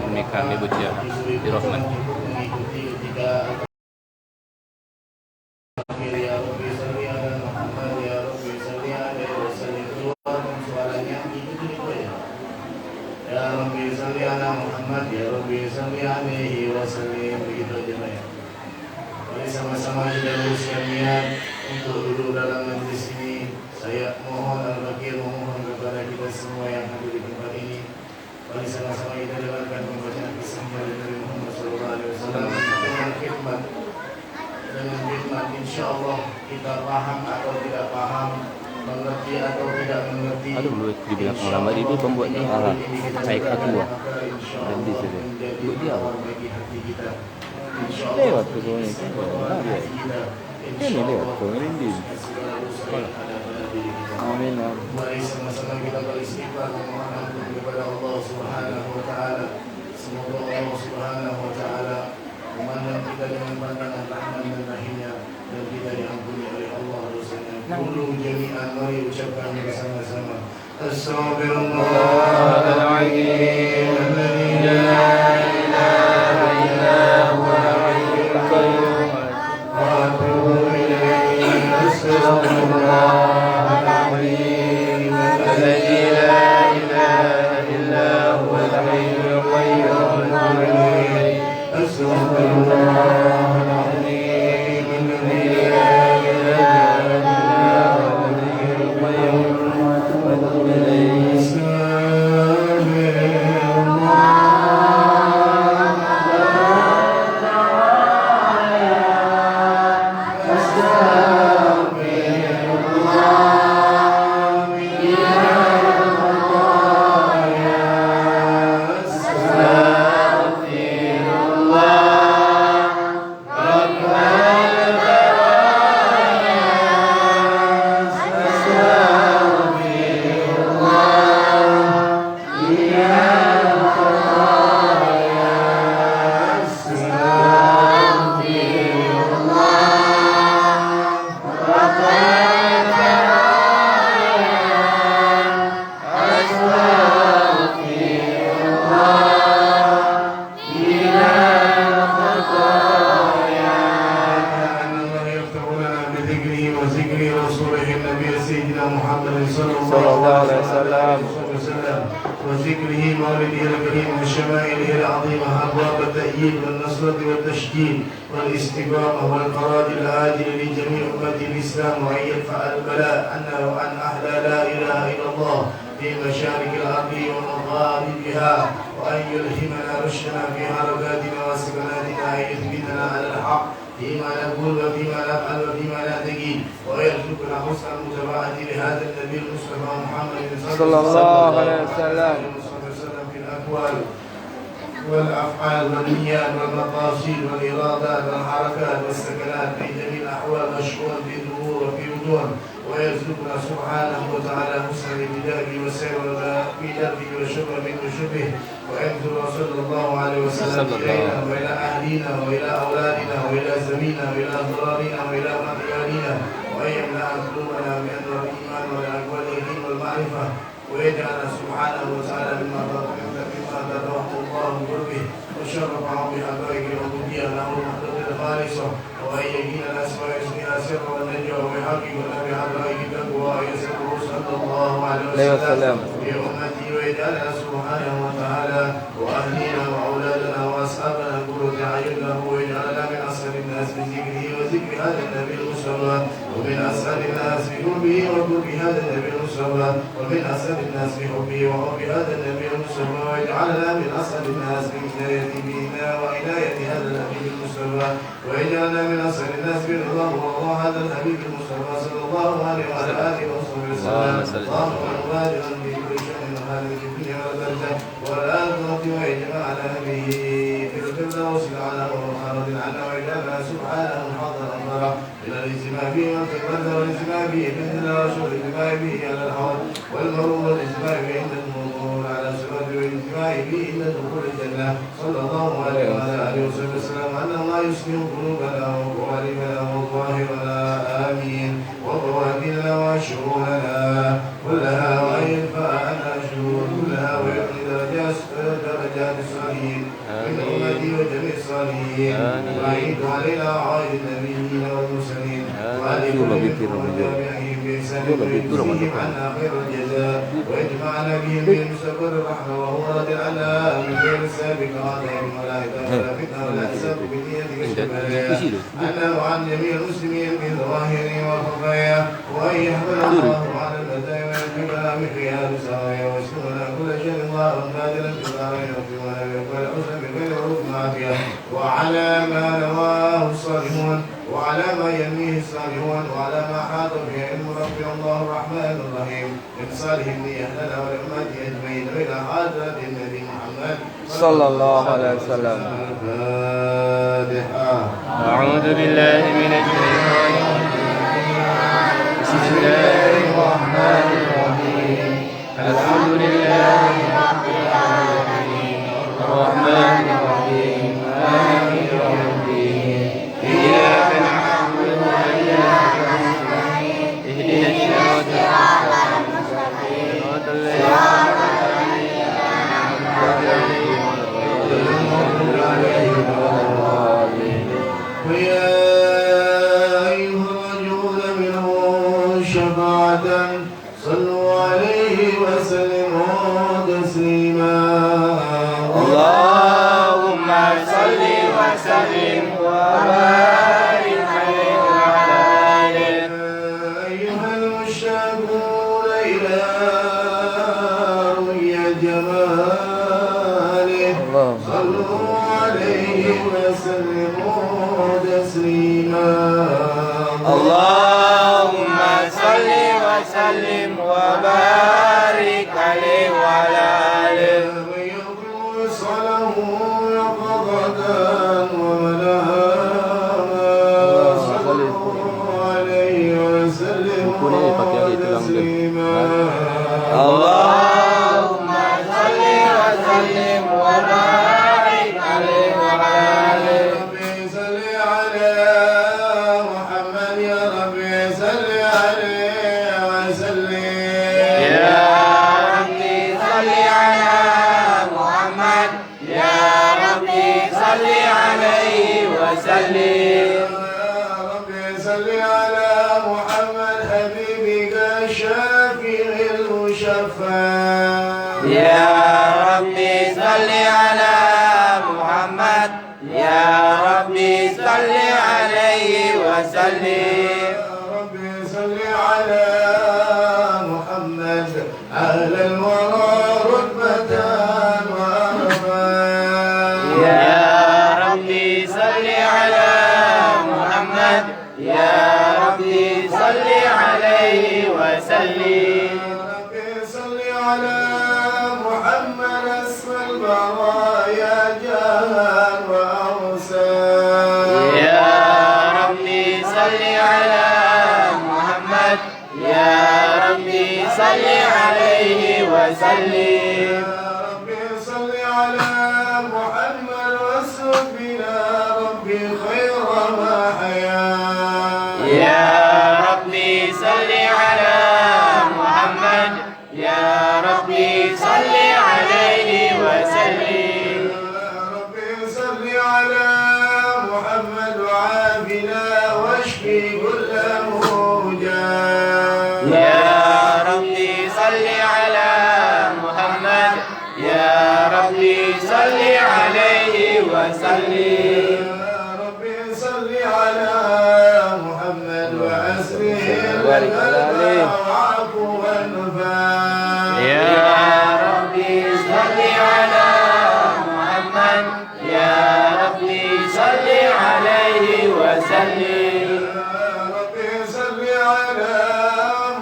Ini kami baca di Rahman. Ya Rabbi salli ala Muhammad, ya Rabbi salli alaihi wasallim. Begitu aja ya. Mari sama-sama kita luruskan niat untuk duduk dalam majlis ini. Saya mohon al-Fakir memohon kepada kita semua yang hadir di tempat ini. Mari sama-sama kita dengarkan pembacaan kisah dari Muhammad SAW dengan khidmat. Dengan khidmat insyaallah kita paham atau tidak paham, mengerti atau tidak mengerti. Aduh, lu dibilang ulama ini pembuatnya baik aku lah. Dan di sini, buat dia lewat ke sini. Ini lewat ke ini. Amin. Mari sama-sama kita beristighfar memohon ampun kepada Allah Subhanahu wa taala. Semoga Allah Subhanahu wa taala memandang kita dengan pandangan rahmat dan rahimnya dan kita diampuni oleh Allah dosanya. Kullu jami'an, mari ucapkan bersama-sama. Astaghfirullahaladzim alladzi la ilaha illa huwa al-hayyul qayyum wa atubu ilaihi. Astaghfirullahaladzim alladzi la ilaha illa huwa al-hayyul qayyum wa atubu ilaihi. Astaghfirullahaladzim alladzi la وذكره مولده الكريم وشمائله العظيمة أبواب التأييد والنصرة والتشديد والاستقامة والقرار العاجل لجميع أمة الإسلام وأن يدفع البلاء عنا وعن أهل لا إله إلا الله في مشارق الأرض ومغاربها وأن يلهمنا رشدنا في حركاتنا وسكناتنا أن يثبتنا على الحق فيما نقول وفيما نفعل وفيما نهتدي ويرزقنا حسن المتابعة لهذا النبي المصطفى محمد صلى الله عليه وسلم في الأقوال والأفعال والنيات والمقاصد والإرادات والحركات والسكنات في جميع الأحوال والشؤون في الظهور وفي بدون ويرزقنا سبحانه وتعالى حسن الابتداء وسير في دربه وشبه منه شبه وينزل صلى الله عليه وسلم إلينا وإلى أهلنا وإلى أولادنا وإلى زمينا وإلى أضرارنا وإلى مقيالنا وأن يملأ قلوبنا من أنوار الإيمان والأقوال اليقين والمعرفة ويجعل سبحانه وتعالى مما تراه الله بقربه وشرف بحقائق العبودية له المحدود الخالصة وأن يكين الأسماء اسمها سر والنجوى ويحقق لنا بحقائق التقوى ويسره صلى الله عليه وسلم في أمته ويجعلنا سبحانه وتعالى وأهلنا وأولادنا وأصحابنا قرة أعين له ويجعلنا من أسعد الناس بذكره وذكر هذا النبي المصطفى ومن أسعد الناس بحبه وحب هذا النبي المصطفى ومن أسعد الناس بحبه وحب هذا النبي المصطفى ويجعلنا من أسعد الناس بعناية بنا وعناية هذا النبي المصطفى ويجعلنا من أسعد الناس برضاه والله هذا الحبيب المصطفى صلى الله عليه وعلى آله وصحبه وسلم. اللهم مبارك في كل شأن وهذه في الدنيا والآخرة والآخرة ويجمعنا به في الفردوس الأعلى وخالد عنا ويجعلنا سبحانه حاضرا مرة من الاجتماع به والتكبر والاجتماع به بإذن الله والاجتماع به على الحوض والمرور والاجتماع به عند المرور على الصراط والاجتماع به عند دخول الجنة صلى الله عليه وعلى آله وصحبه وسلم أن الله يسلم قلوبنا وقوالبنا وظاهرنا آمين وبوابنا وشرورنا كلها وأن يدفع عنا شرور كلها ويعطي درجات الصالحين من أمتي وجميع الصالحين وأعيد علينا وعلى النبيين والمرسلين وألف وتابعين بإحسان ويجزيهم عنا خير الجزاء ويجمعنا بهم من مستقر الرحمة وهو رضي عنا من غير سابق عظيم ولا إله ولا فتنة ولا حساب بنيتك الشفاء عنا وعن جميع المسلمين من ظواهرهم وخفايا وأن يحفظ الله على المدائن ويحفظنا من خيار سرايا ويسكننا كل شيء الله قادرا في الدارين ويغفرنا بكل حسن بكل عروف معافية وعلى ما رواه الصالحون وعلى ما ينميه الصالحون وعلى ما حاط به علم ربي الله الرحمن الرحيم من صالح النية لنا ولأمته أجمعين إلى حضرة النبي محمد صلى الله عليه وسلم. الفاتحة. أعوذ بالله من الشيطان الرجيم. بسم الله الرحمن الرحيم. الحمد لله رب العالمين الرحمن الرحيم مالك يوم الدين إياك نعبد وإياك نستعين اهدنا الصراط المستقيم صراط الذين أنعمت عليهم غير المغضوب عليهم ولا الضالين. ويا أيها الرجل منه شفاعة صلوا عليه وسلموا تسليما. اللهم صل وسلم وبارك عليه وعلى آله. أيها المشتاقون إلى رؤيا جماله صلوا عليه وسلموا تسليما. اللهم صل وسلم وبارك عليه وعلى آله. ويوصله يقظة ومناما صلوا عليه وسلموا تسليما. اللهم صل وسلم وبارك عليه وعلى آله. ربي صل على محمد يا ربي صل عليه وسلم. يا ربي صل على محمد يا ربي صل عليه وسلم. يا ربي صل على محمد حبيبك الشافع المشفع. يا ربي صل على محمد يا ربي صل عليه وسلم. يا ربي صل على محمد أهل الورى رتبة وأرفا. يا ربي صل على محمد يا ربي صل عليه وسلم. ربي صل على محمد اسم البرايا جاها وأرسال. يا ربي صل على محمد يا ربي صل عليه وسلم. يا ربي صل على محمد واسلك بنا ربي خير ما حيا. يا ربي صل على محمد يا ربي صل عليه وسلم. يا ربي صل على محمد وعافنا واشفي كل موجع. يا ربي صل على محمد يا ربي صل عليه وسلم. يا ربي صل على محمد وأسره وبارك عليه. وعفو والنفاع. يا ربي صل على محمد يا ربي صل عليه وسلم. يا ربي صل على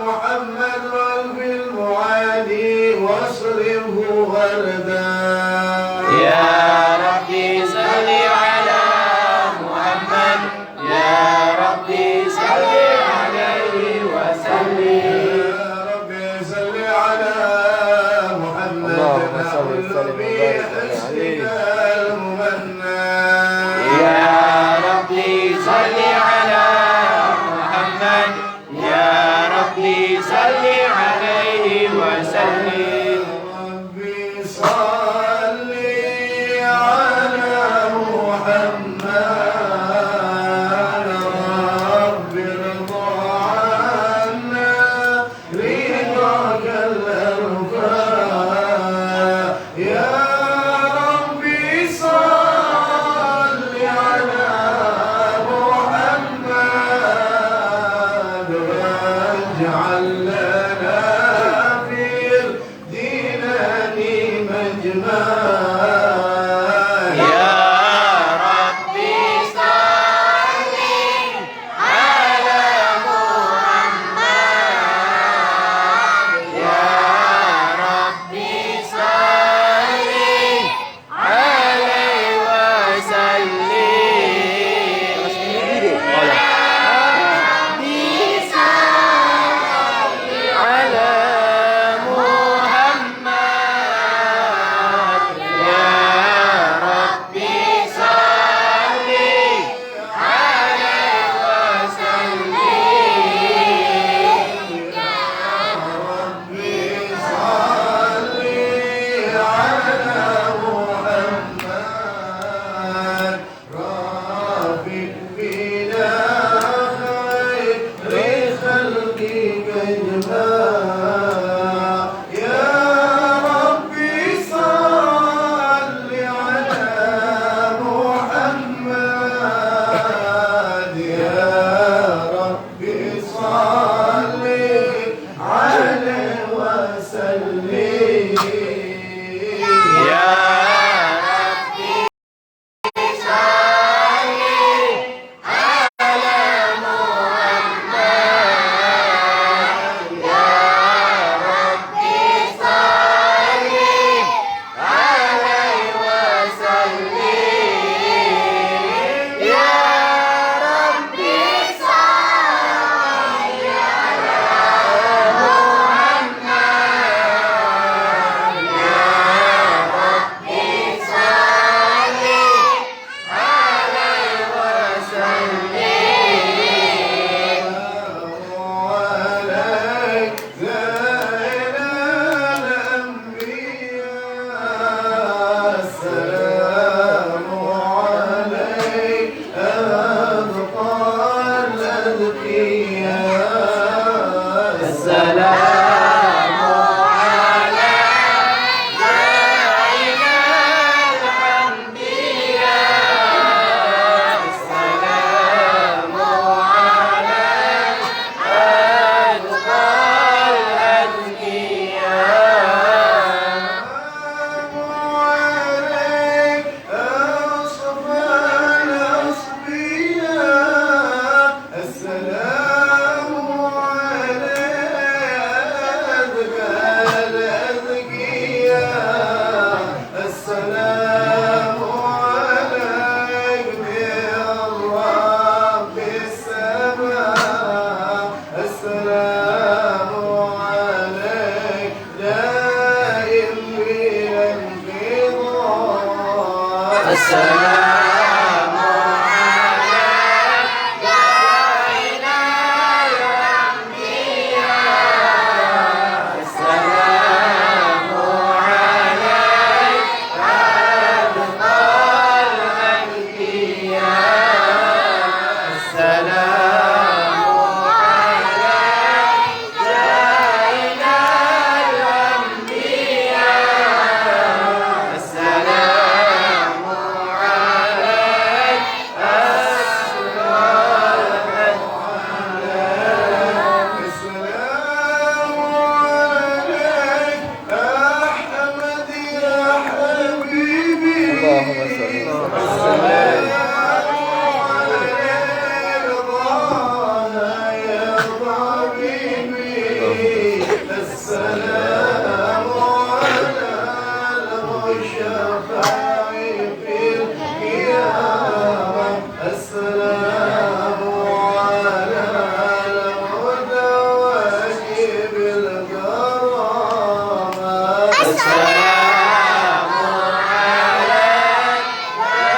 محمد واغفر المعادي واصرفه وردا. يا ربي صل على محمد يا ربي صل عليه وسلم. يا ربي صل على محمد اللهم صل وسلم وبارك عليه. يا ربي صل على محمد يا ربي صل عليه وسلم. ربي صل السلام عليك من رب السماء السلام عليك دائم إلى انقضاء السلام عليك يا إله الأنبياء السلام عليك أبقى الأنبياء السلام عليك يا إله الأنبياء السلام عليك السلام عليك أحمد يا حبيبي اللهم صل وسلم عليك طه يا حبيبي السلام على المشفع في القيامة السلام على المتوج بالكرامة السلام عليك يا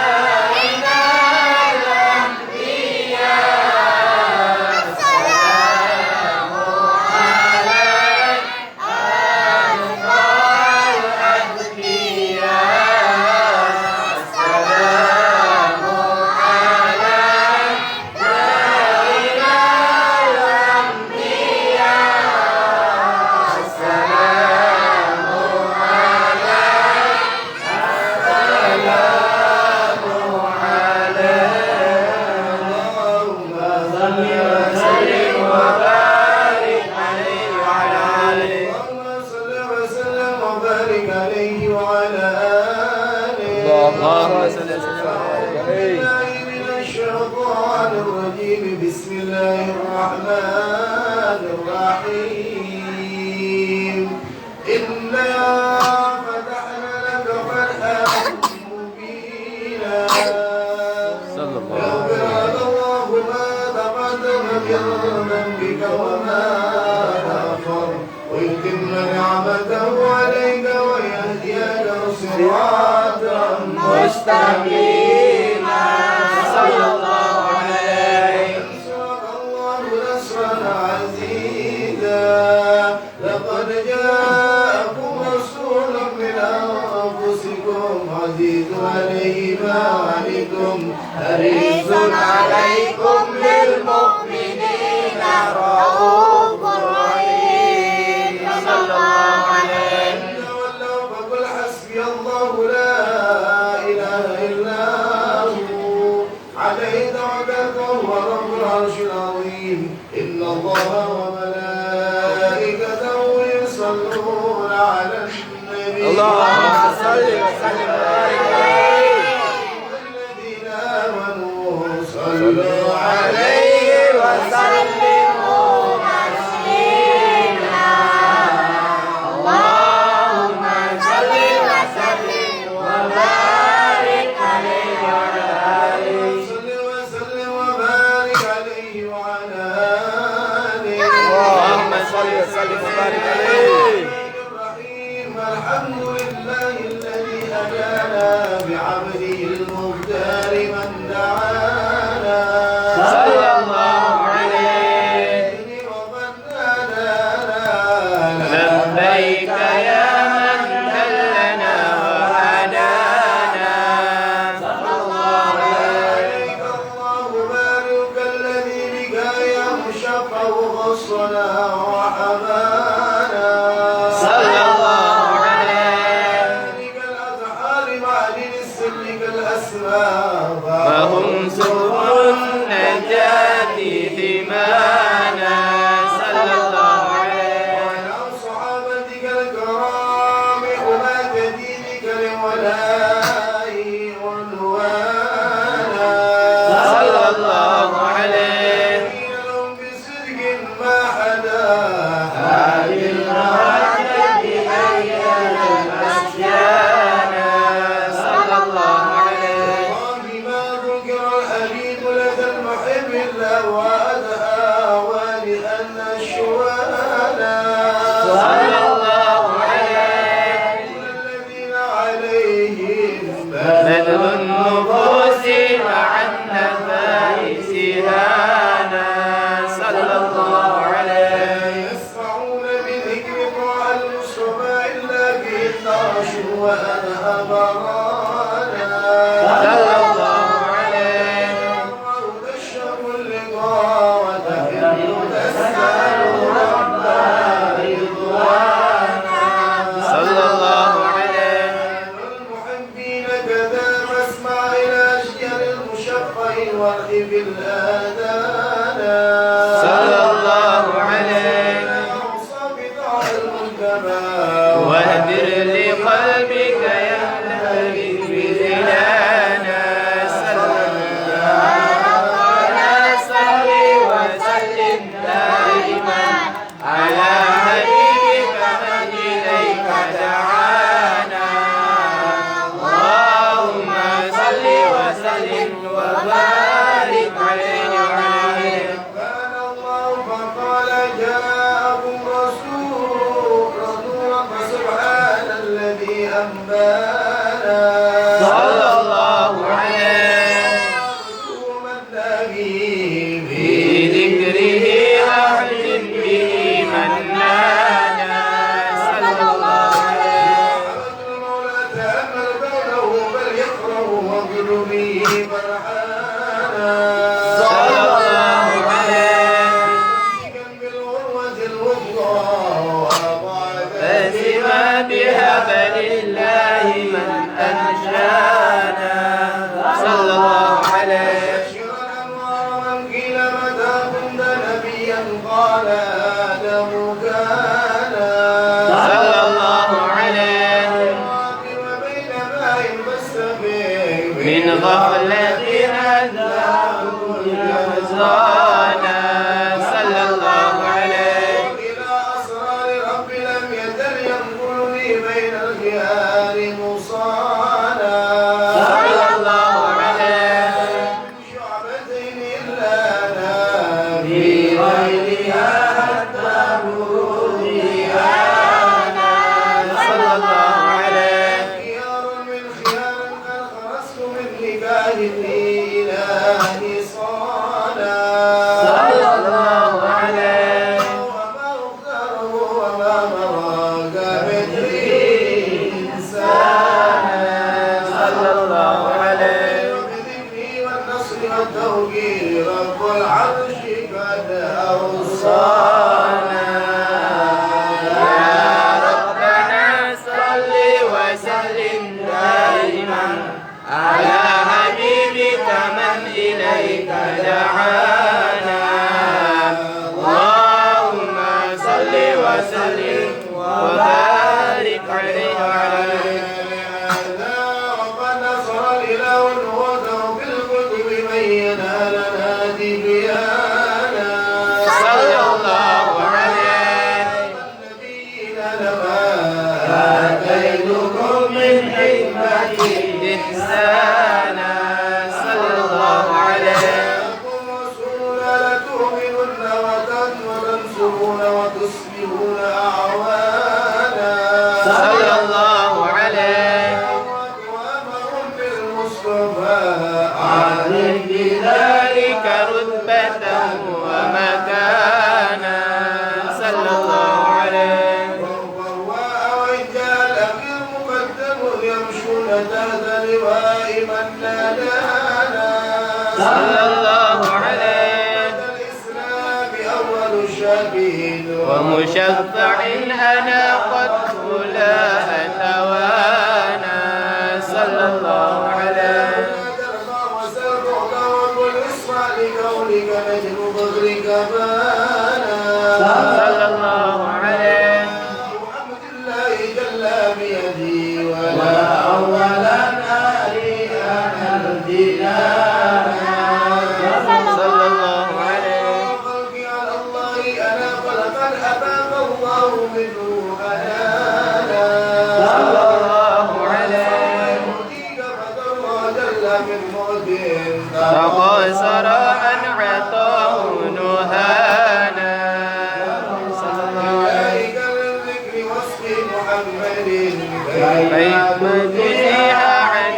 إله الأنبياء السلام عليك أبقى الأنبياء السلام عليك يا إله الأنبياء السلام عليك وعلى آله اللهم صل وسلم وبارك عليه من الشيطان الرجيم بسم الله الرحمن الرحيم إنا فتحنا لك فتحا مبينا صلى الله يغفر لك الله ما تقدم من ذنبك وما تأخر ويتم نعمته عليك ويهديك صراطا مستقيما صلى الله عليه وسلم الله نصرا عزيزا لقد جاءكم رسول من أنفسكم عزيز عليه ما عنتم حريص عليكم بالمؤمنين رؤوف رحيم صلى الله عليه تولوا فقل حسبي الله لا إله إلا هو عليه توكلت وهو رب العرش العظيم إن الله وملائكته يصلون على النبي اللهم صل وسلم وبارك عليه والذين آمنوا صلوا عليه وسلموا تسليما اللهم صل وسلم وبارك عليه وعلى آله صل وسلم وبارك عليه وعلى آله اللهم صل وسلم وبارك عليه الرحيم الحمد لله الذي هدانا بعبده المختار من دعانا صلى الله عليه ومن نادانا لبيك يا من دلنا وهدانا صلى الله عليه الله بارك الذي بك يا مشفع خصنا وحمانا صلى الله عليه ذلك الأزهار معدن السر كالأسماء فهم سر النجاة ثمانا صلى الله عليه وعن صحابتك الكرام حماة دينك لولاء عنوانا صلى الله عليه لهم بصدق ما حدا بالمودة أيام الأشيانا بذل النفوس مع النفائس هانا صلى الله عليه يسمعون بذكر طه المصطفى إلا به الطرش وأنا أبرانا صلى الله عليه تشرب اللقاء وتحل تسأل ربا رضوانا صلى الله عليه المحبين كذا فاسمع إلى أشجار المشقة وارخب الآذان صلى الله عليه واهدر لقلبك يهتدي بذلانا صلى وسلم دائما على حبيبك من إليك دعانا اللهم صل وسلم وبارك عليه وعلى كان الله فقال جاءكم رسول فسبحان الذي أنبانا صلى الله عليه من نبي في ذكره أحسن به منانا صلى الله عليه عبد المولى تأمل قوله بل يقرأ وقل به فرحانا صلى الله عليه بالغروة الوثقى وأضاعت فسما بهبل الله من أنشانا صلى الله عليه بشرا أنوار من قيل متى كنت نبيا قال آدم كان صلى الله عليه وبين ماء فاستبق من غفلة أذاه يحزانا صلى الله عليه إلى أسرار رب لم يزل ينقلني بين الخيار مصانا صلى الله عليه شعبتين إلا أنا في غيرها حتى بروحها صلى الله عليه خيار من خيار قد خرجت من لباه الإله صانا صلى الله عليه وما أختاره وما مراك بدري إنسانا صلى الله عليه وبذكري والنصر والتوكيل رب العرش قد أوصانا يا ربنا صل وسلم دائما على حبيبك من إليك دعانا اللهم صل وسلم وبارك عليه وعلى آله وقد نصر الإله نبوته في الكتب بينا لنا تبيانا صلى الله عليه النبيين لما آتيتكم من حكمة إحسانا صلى الله عليه لكم رسولا لتؤمنن وتنصرون وتصبحون أعوانا صلى الله عليه وأمرهم بالمصطفى أعلن بذلك رتبة ومكانا صلى الله عليه وإجعل أخير مقدم يمشون تحت لواء من نادانا صلى الله عليه الإسلام أول شهيد ومشفع أنا قد لا أتوانا صلى الله عليه لقولك نجم فضلك بانا صلى الله عليه محمد الله جل بيدي ولا أولا آلي أنا الديانا صلى الله عليه خلقي على الله أنا فلقد أباب الله منه حنانا صلى الله عليه يؤتيك فضل الله جل من مؤتٍ فقصر أن عطاه نهانا صلى الله عليه إليك للذكر واسم محمد كيف مجزيها عن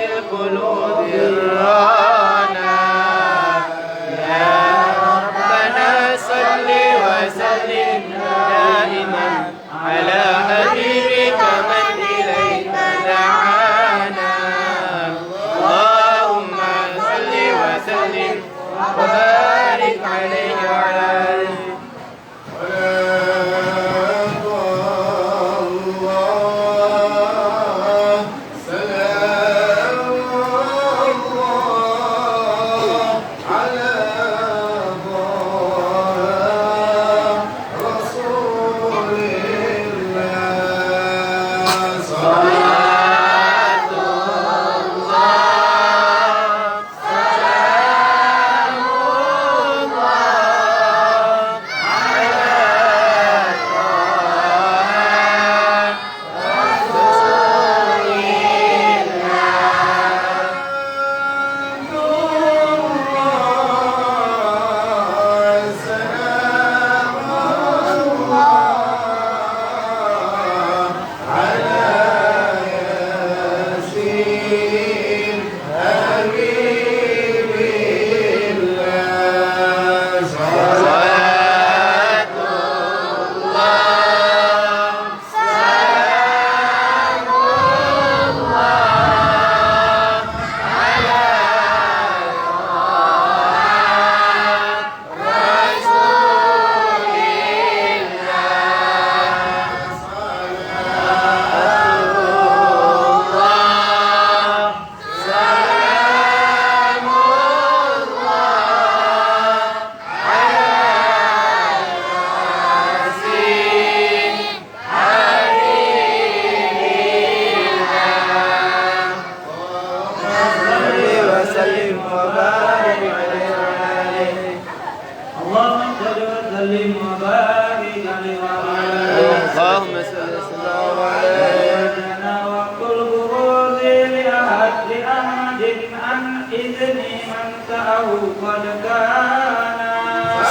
بإذن من سأه قد كان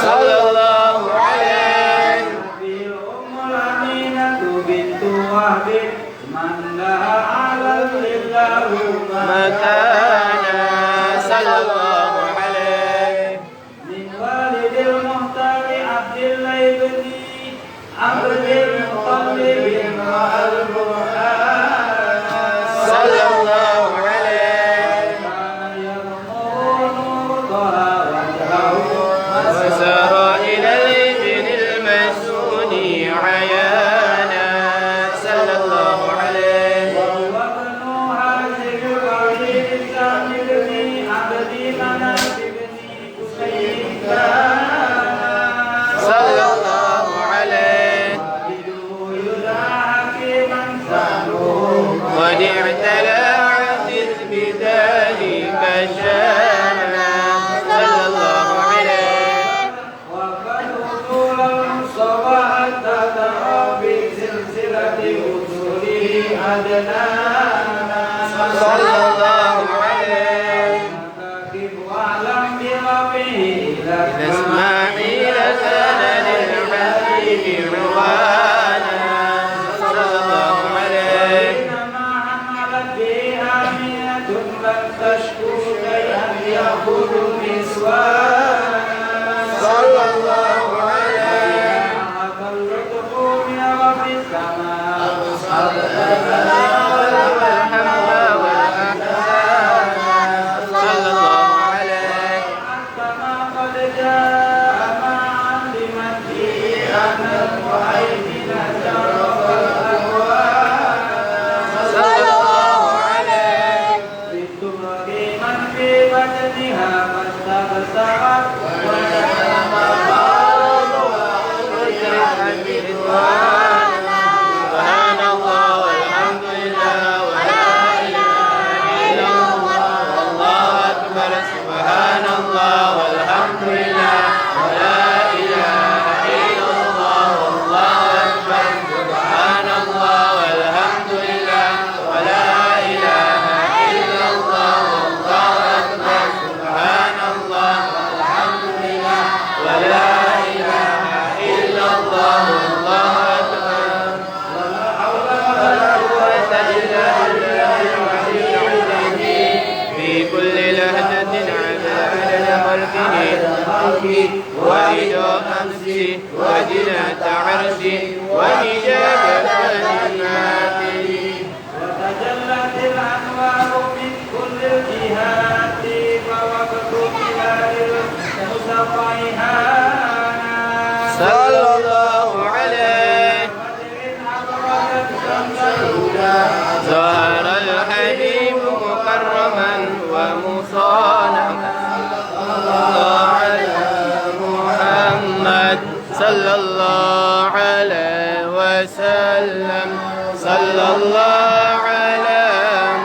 صلى الله عليه في أم الأمينة بنت وهب من لها على الله مكانا صلى الله عليه من والد المختار عبد الله بن عبد المطلب والقرآن صلى الله عليه كان يغمر نور طه وجهه وسار إلى الابن المسون عيانا صلى الله عليه وهو ابن هاشم قريب سعد بن عبد مناف بن قصي كان صلى الله عليه والده يدعى حكيما سأله قد اعتلى عزيز بذلك شانا صلى الله عليه وقد أصول المصطفى حتى ترى في سلسلة أصوله أدنانا صلى الله عليه فكيف واعلم بربه إلى إسماعيل كان للحبيب روانا صلى الله عليه إنما حملت به آمنة لم تشكو شيئا يأخذ نسوانا صلى الله عليه أعطى اللطف من رب السماء صلى الله عليه حتى ما قد جاء معا لمن فيه أنا المهيمن شرف الأكوان صلى الله عليه بنت رحيما في بدنها فاستبصرت سبحان الله والحمد لله ولا إله إلا الله والله أكبر سبحان الله والحمد لله ولا إله إلا الله والله أكبر سبحان الله والحمد لله ولا إله إلا الله والله أكبر سبحان الله والحمد لله ولا إله إلا الله والله أكبر ولا حول ولا قوة إلا بالله العلي العظيم في كل لهجة عدد خلقه وإلى أمسه وزنة عرشه ومجاد كلماته وتجلت الأنوار من كل الجهات فوقت بلاد المصطفيهان صلى الله عليه ظهر الحبيب مكرما ومصانا على محمد صلى الله عليه وسلم صلى الله على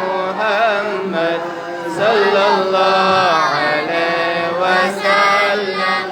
محمد صلى الله عليه وسلم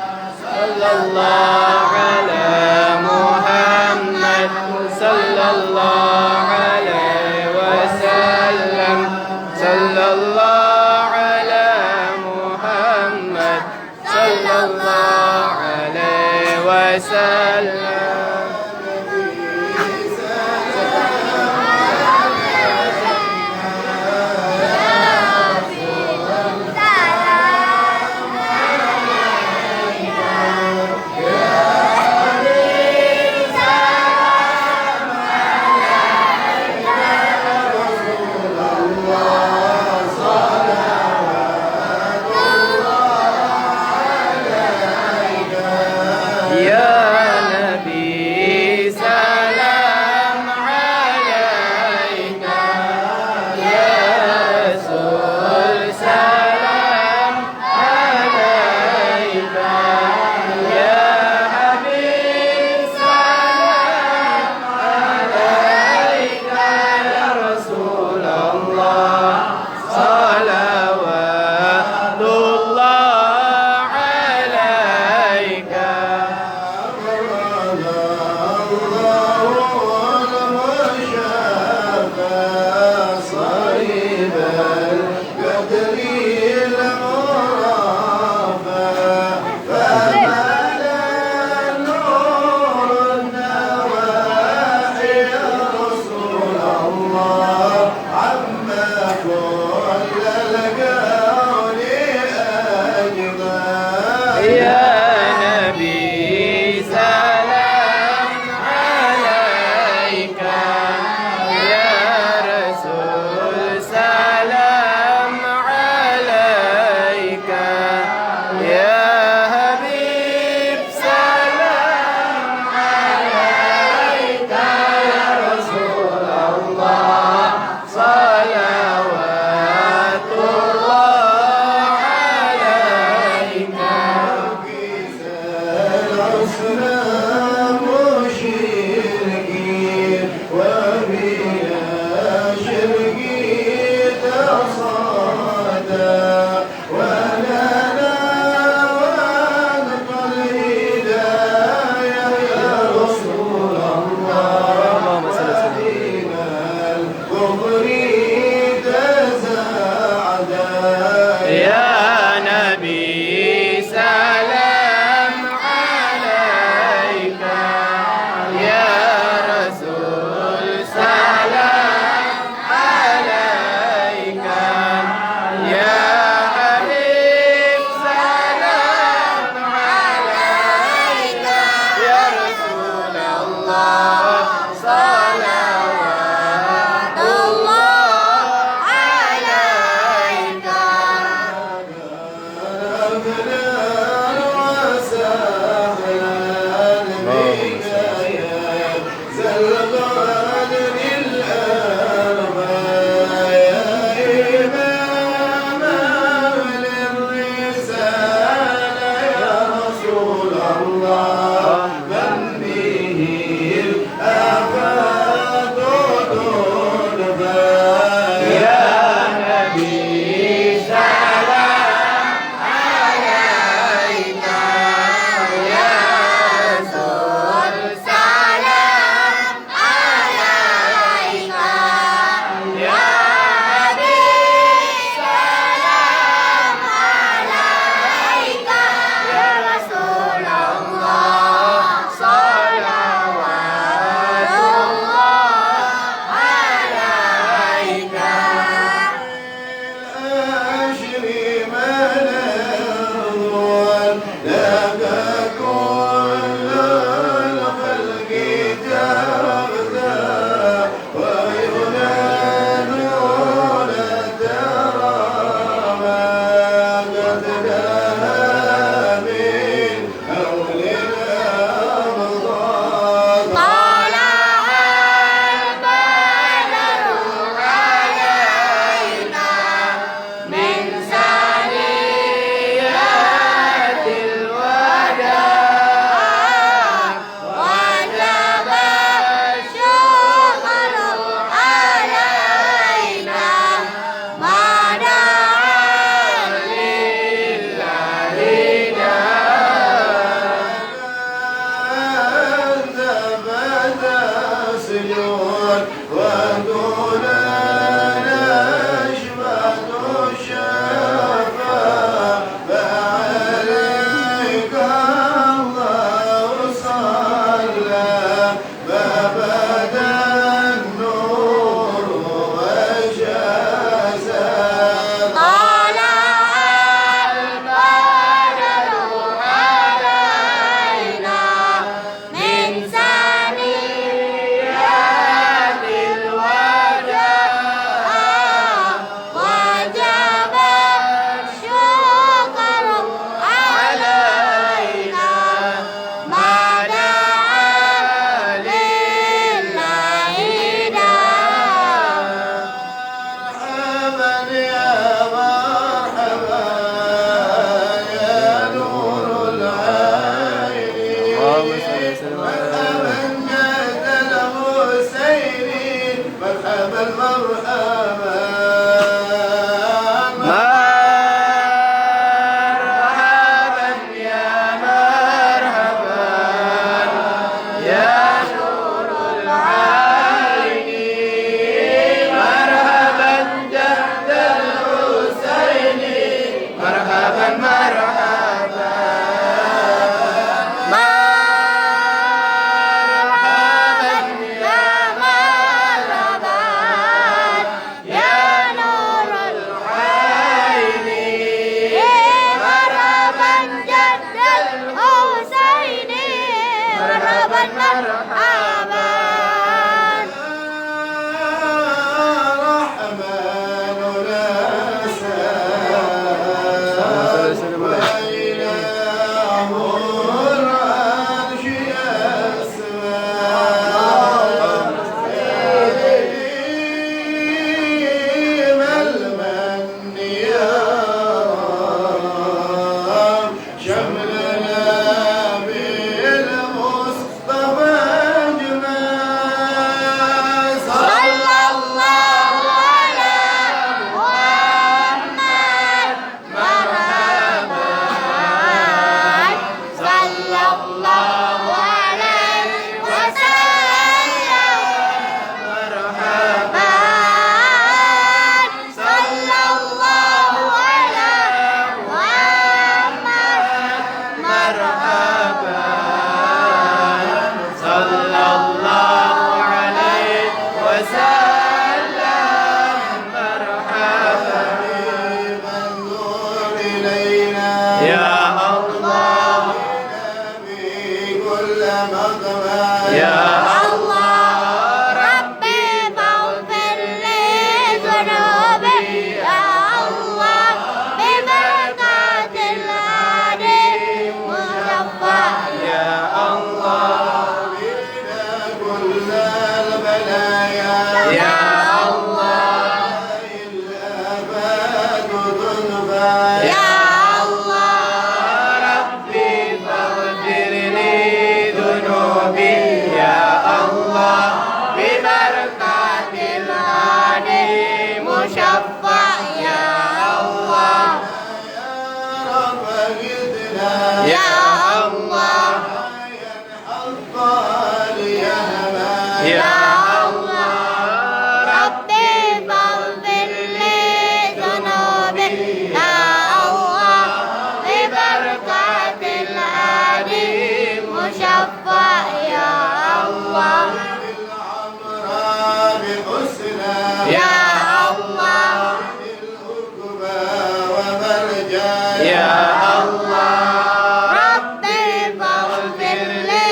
Ya Allah. Rabbi faghfir li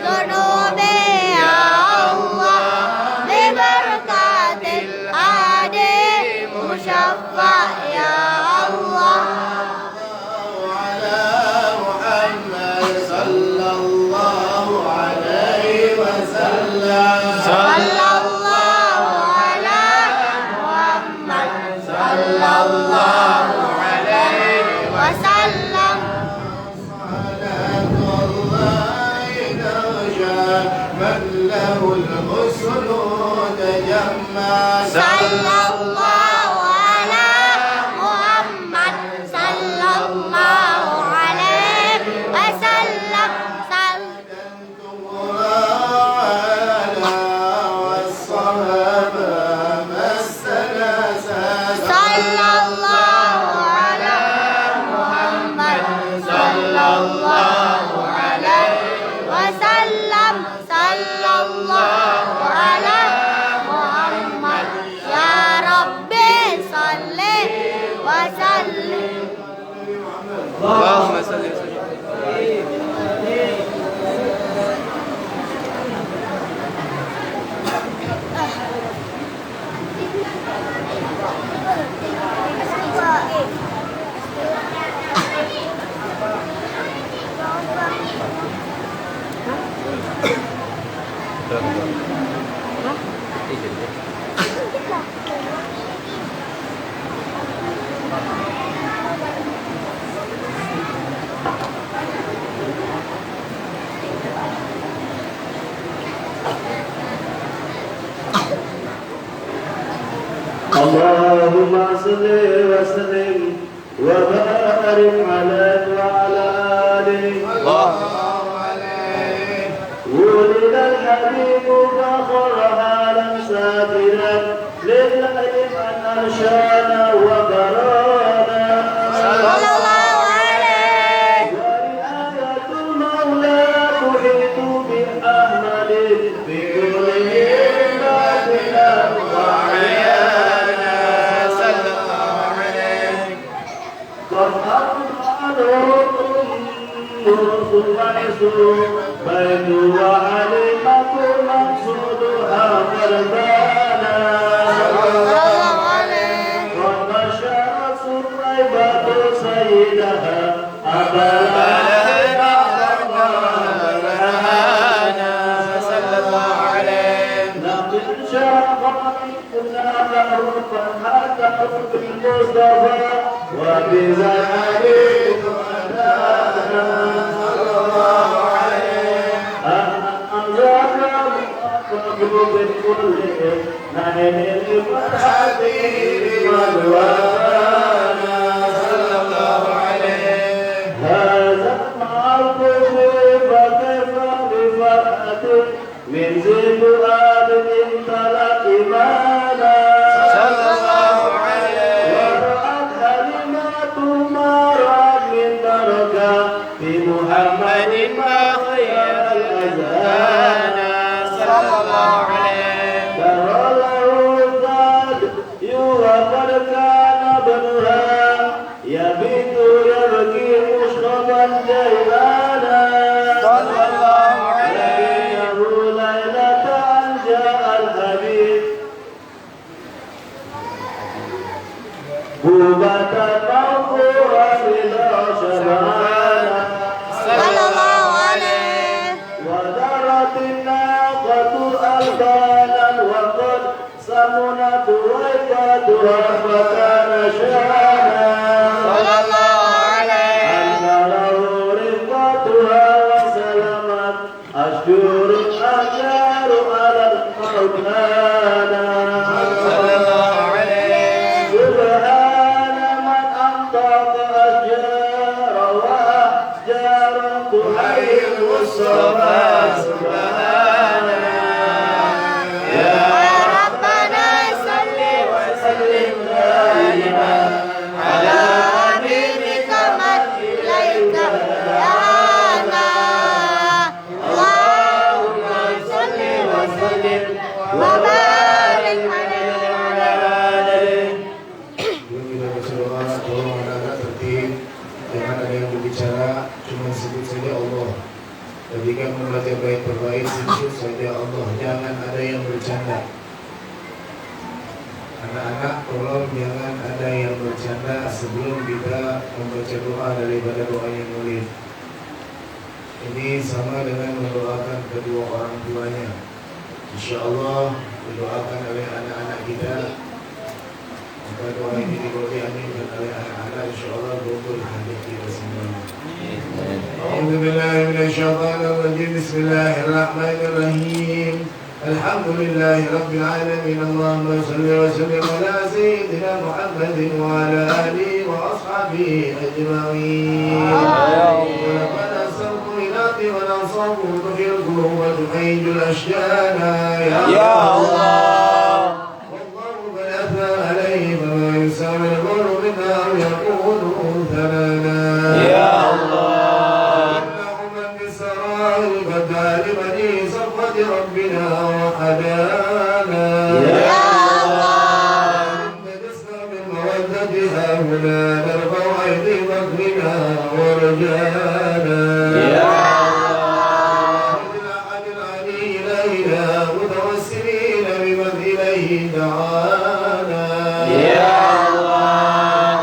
dhunubi ya Allah bi barakatil hadi musyaffa ya Allah. Sallallahu ala Muhammad sallallahu alaihi wasallam. Sallallahu ala Muhammad sallallahu alaihi wasallam. Sallallahu ala Muhammad sallallahu alaihi wasallam. Sallallahu ala Muhammad ya Rabbi salli wa sallim. Allahumma salli wa sallim. اللهم صل وسلم وبارك عليه وعلى آله ولد الحبيب فخر عالم سافرا لله من أرشانا وبرانا Sallallahu alaihi وآية المولى تحيط بأحمد بكل باطلا وعيانا صلى الله عليه قد أرضى ثم يسر بين وعلمة مقصودها فربانا Sallallahu alaihi وبشر صريبة سيدها أبا صلى الله عليه لقد شرفنا معروفا حتى بالمصطفى وبزعمه أدانا صلى الله عليه أنزلنا مقبول بكل نعم الفرحة والوانا صلى الله عليه هذا المعروف فكيف بفرحة من زيد آدم امتلأ إيمانا صلى الله عليه ورأت حليمة ما رأت من درجة في محمد ما خير الأذهان صلى الله عليه ترى له زاد وقد كان ابنها يبيت يبكي مشربا جيلانا صلى الله عليه ليلة أن جاء الحبيب هبة مغفورة إلى شبعانا Sallallahu alaihi ودارت الناقة ألبانا وقد سمنت ويكادها فكان شانا Sallallahu alaihi أن له رفقتها وسلمت أشجر الأشجار على الأركانا صلى الله عليه سبحان من أنطق أشجار وأحجار تحيي المصطفى سبحانا يا ربنا صل وسلم دائما على حبيبك مثليك يا الله. اللهم صل وسلم وبارك عليه. Kita berselawat, tolong ada tertib. berbicara cuma sebut saja Allah. Ketika membaca bait per bait sebut saja Allah. Jangan ada yang bercanda. Anak-anak tolong jangan ada yang bercanda sebelum kita membaca doa daripada doa yang mulia. Ini sama dengan mendoakan kedua orang tuanya. InsyaAllah didoakan oleh anak-anak kita. Maka doa ini diaminkan oleh anak-anak, InsyaAllah berubah hati kita semuanya. A'udzubillahi minasyaitonir rajim. Bismillahirrahmanirrahim. Alhamdulillahi rabbil alamin. Allahumma shalli wa sallim ala sayyidina Muhammadin wa ala alihi wa ashabihi ajma'in. ونصره تحيي القلوب وتحيج الأشجان يا الله والله قد أثنى عليه فما يسام القول منا أو يكون ثنانا يا الله إنه من بالسرائر قد علمني صفوة ربنا وحدانا يا الله نجسنا بالمودة هاهنا نرفع أيدي فقرنا ورجانا يا متوسلين بمن إليه دعانا يا الله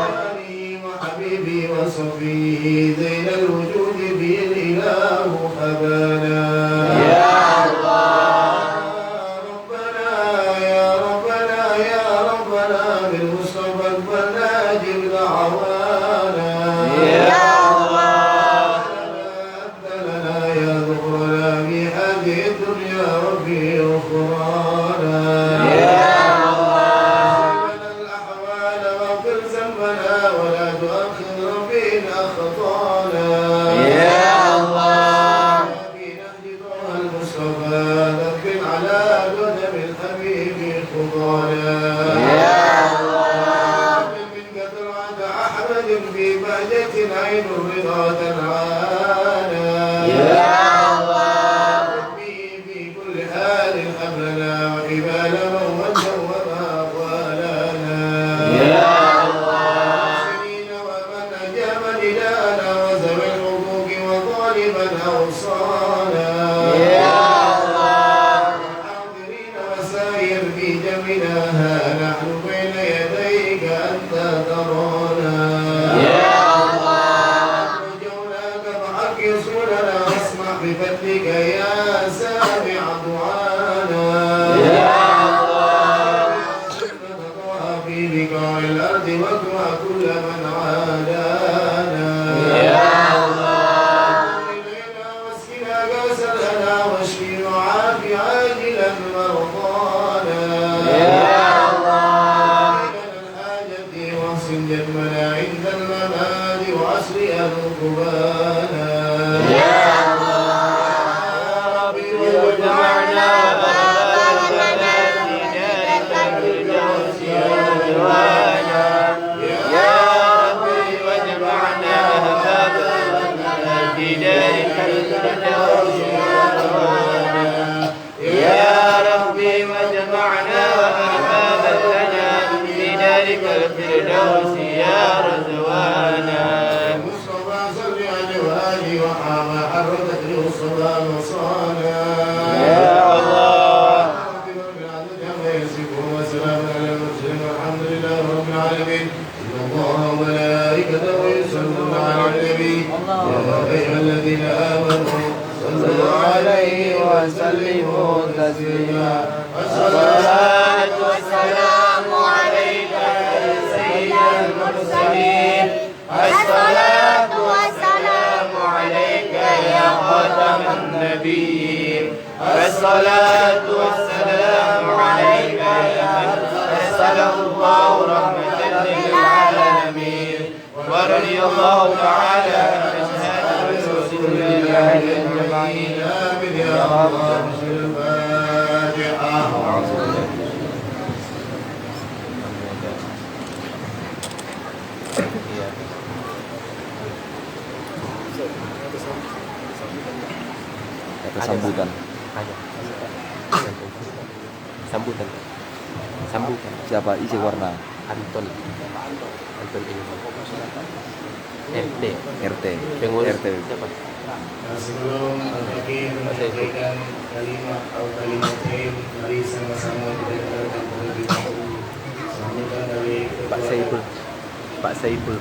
وحبيبي وصفيه زين الوجود به الإله حبانا يا الله ربنا يا ربنا يا ربنا بالمصطفى الفناجل دعوانا يا الله أنت لنا يا ذكرنا في هذه الدنيا وفي أخرانا يا الله سلمنا الأحوال واغفر ذنبنا ولا تؤخر فينا خطانا يا الله في نهج طه المصطفى ذكر على قدم الحبيب خطانا يا الله منك طلعت أحمد في بهجة عين الرضا تنعانا يا حملنا وحبال موتا وما قالانا يا الله سنين ومن أجاب ندانا وزوي الحقوق وظالما أوصانا يا الله حاضرين وسائر في جمعنا نحن بين يديك أنت ترانا يا الله رجوناك فحق يسولنا واسمع بفضلك يا سامع دعانا يا الله في بقاع الأرض واكره كل من عادانا يا الله إلينا واسقنا كأسا لنا واشفي وعافي عاجلا مرضانا يا الله لنا الحاجة واحسن جدمنا عند الممات وعسر أنقبانا يا الفردوس يا رضوانا مصطفى صل على وآله وحامى حركت له الصلاة وصانا يا الله وسلام على المرسلين والحمد لله رب العالمين. إن الله وملائكته يصلون على النبي يا أيها الذين آمنوا صلوا عليه وسلموا تسليما. الصلاة والسلام عليك يا سيد المرسلين. الصلاة والسلام عليك يا خاتم النبيين. الصلاة والسلام عليك يا من أرسله الله رحمة للعالمين. ورضي الله تعالى عن أصحاب رسول الله أجمعين. آمين يا الله. الفاتحة. Sambutan. Sambutan. Siapa isi warna? Anton ini RT pengurus siapa? Sebelum Al-Fakir menyampaikan kalimat atau kalimatain, mari sama-sama kita dengarkan terlebih dahulu sambutan dari Pak Saiful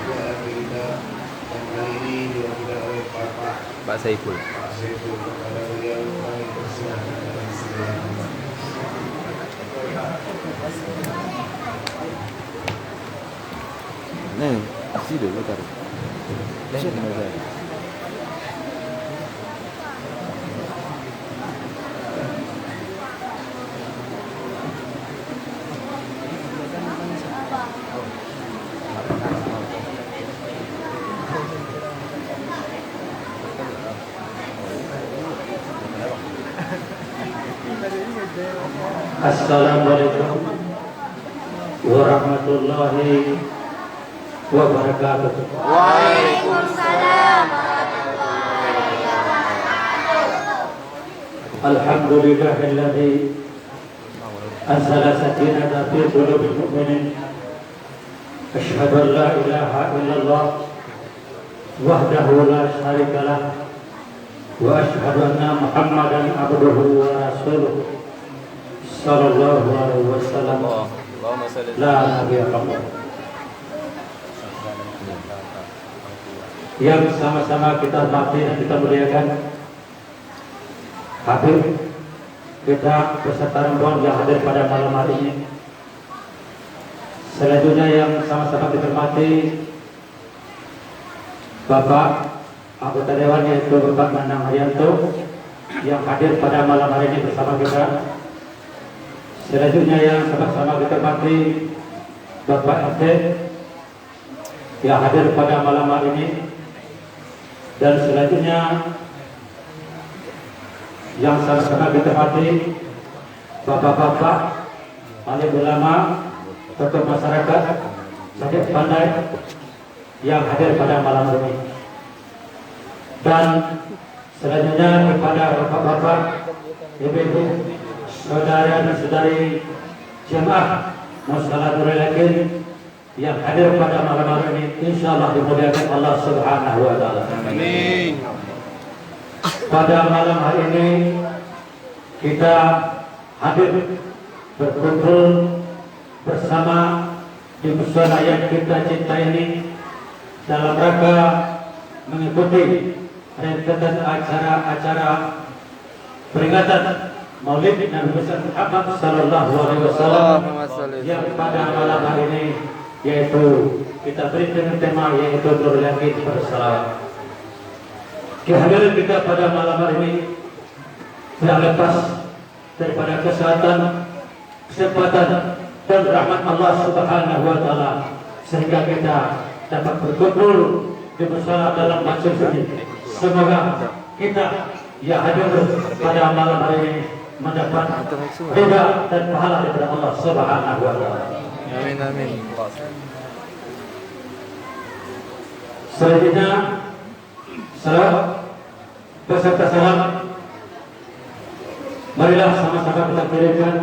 ketua kita yang kali ini diwakilkan oleh Pak Saiful. Pak Saiful. Kepada beliau kami persilahkan dengan segala hormat. Nih, sih dulu bentar. Assalamualaikum warahmatullahi wabarakatuh. Waalaikumsalam. Alhamdulillahilladzi anzala sakinata fi qulubil mu'minin. Asyhadu an la ilaha illallah wahdahu la syarika lah wa asyhadu anna Muhammadan abduhu wa rasuluh. Sallallahu alaihi wasallam. La nabiyya ba'dahu. Yang sama-sama kita hormati dan kita muliakan hadir kita beserta rombongan yang hadir pada malam hari ini. Selanjutnya yang sama-sama kita hormati Bapak anggota Dewan yaitu Bapak Manang Haryanto yang hadir pada malam hari ini bersama kita. Selanjutnya yang sama-sama kita hormati Bapak RT yang hadir pada malam hari ini. Dan selanjutnya yang sama-sama kita hormati bapak-bapak, alim ulama, tokoh masyarakat, sakit pandai yang hadir pada malam ini. Dan selanjutnya kepada bapak-bapak, ibu-ibu, saudara dan saudari jemaah Musalatul Yakin yang hadir pada malam hari ini, insyaallah dimuliakan Allah Subhanahu wa taala. Amin. Pada malam hari ini kita hadir berkumpul bersama di musala yang kita cinta ini dalam rangka mengikuti rentetan acara-acara peringatan Maulid Nabi besar Muhammad sallallahu alaihi wasallam yang pada malam hari ini yaitu kita beri tema yaitu Nurul Yakin bersalawat. Kehadiran kita pada malam hari ini tidak lepas daripada kesehatan, kesempatan dan rahmat Allah Subhanahu wa taala sehingga kita dapat berkumpul di musala dalam masjid ini. Semoga kita yang hadir pada malam hari ini mendapat ridha dan pahala daripada Allah Subhanahu wa taala. Amin amin. Selanjutnya salam beserta salam marilah sama-sama kita kirimkan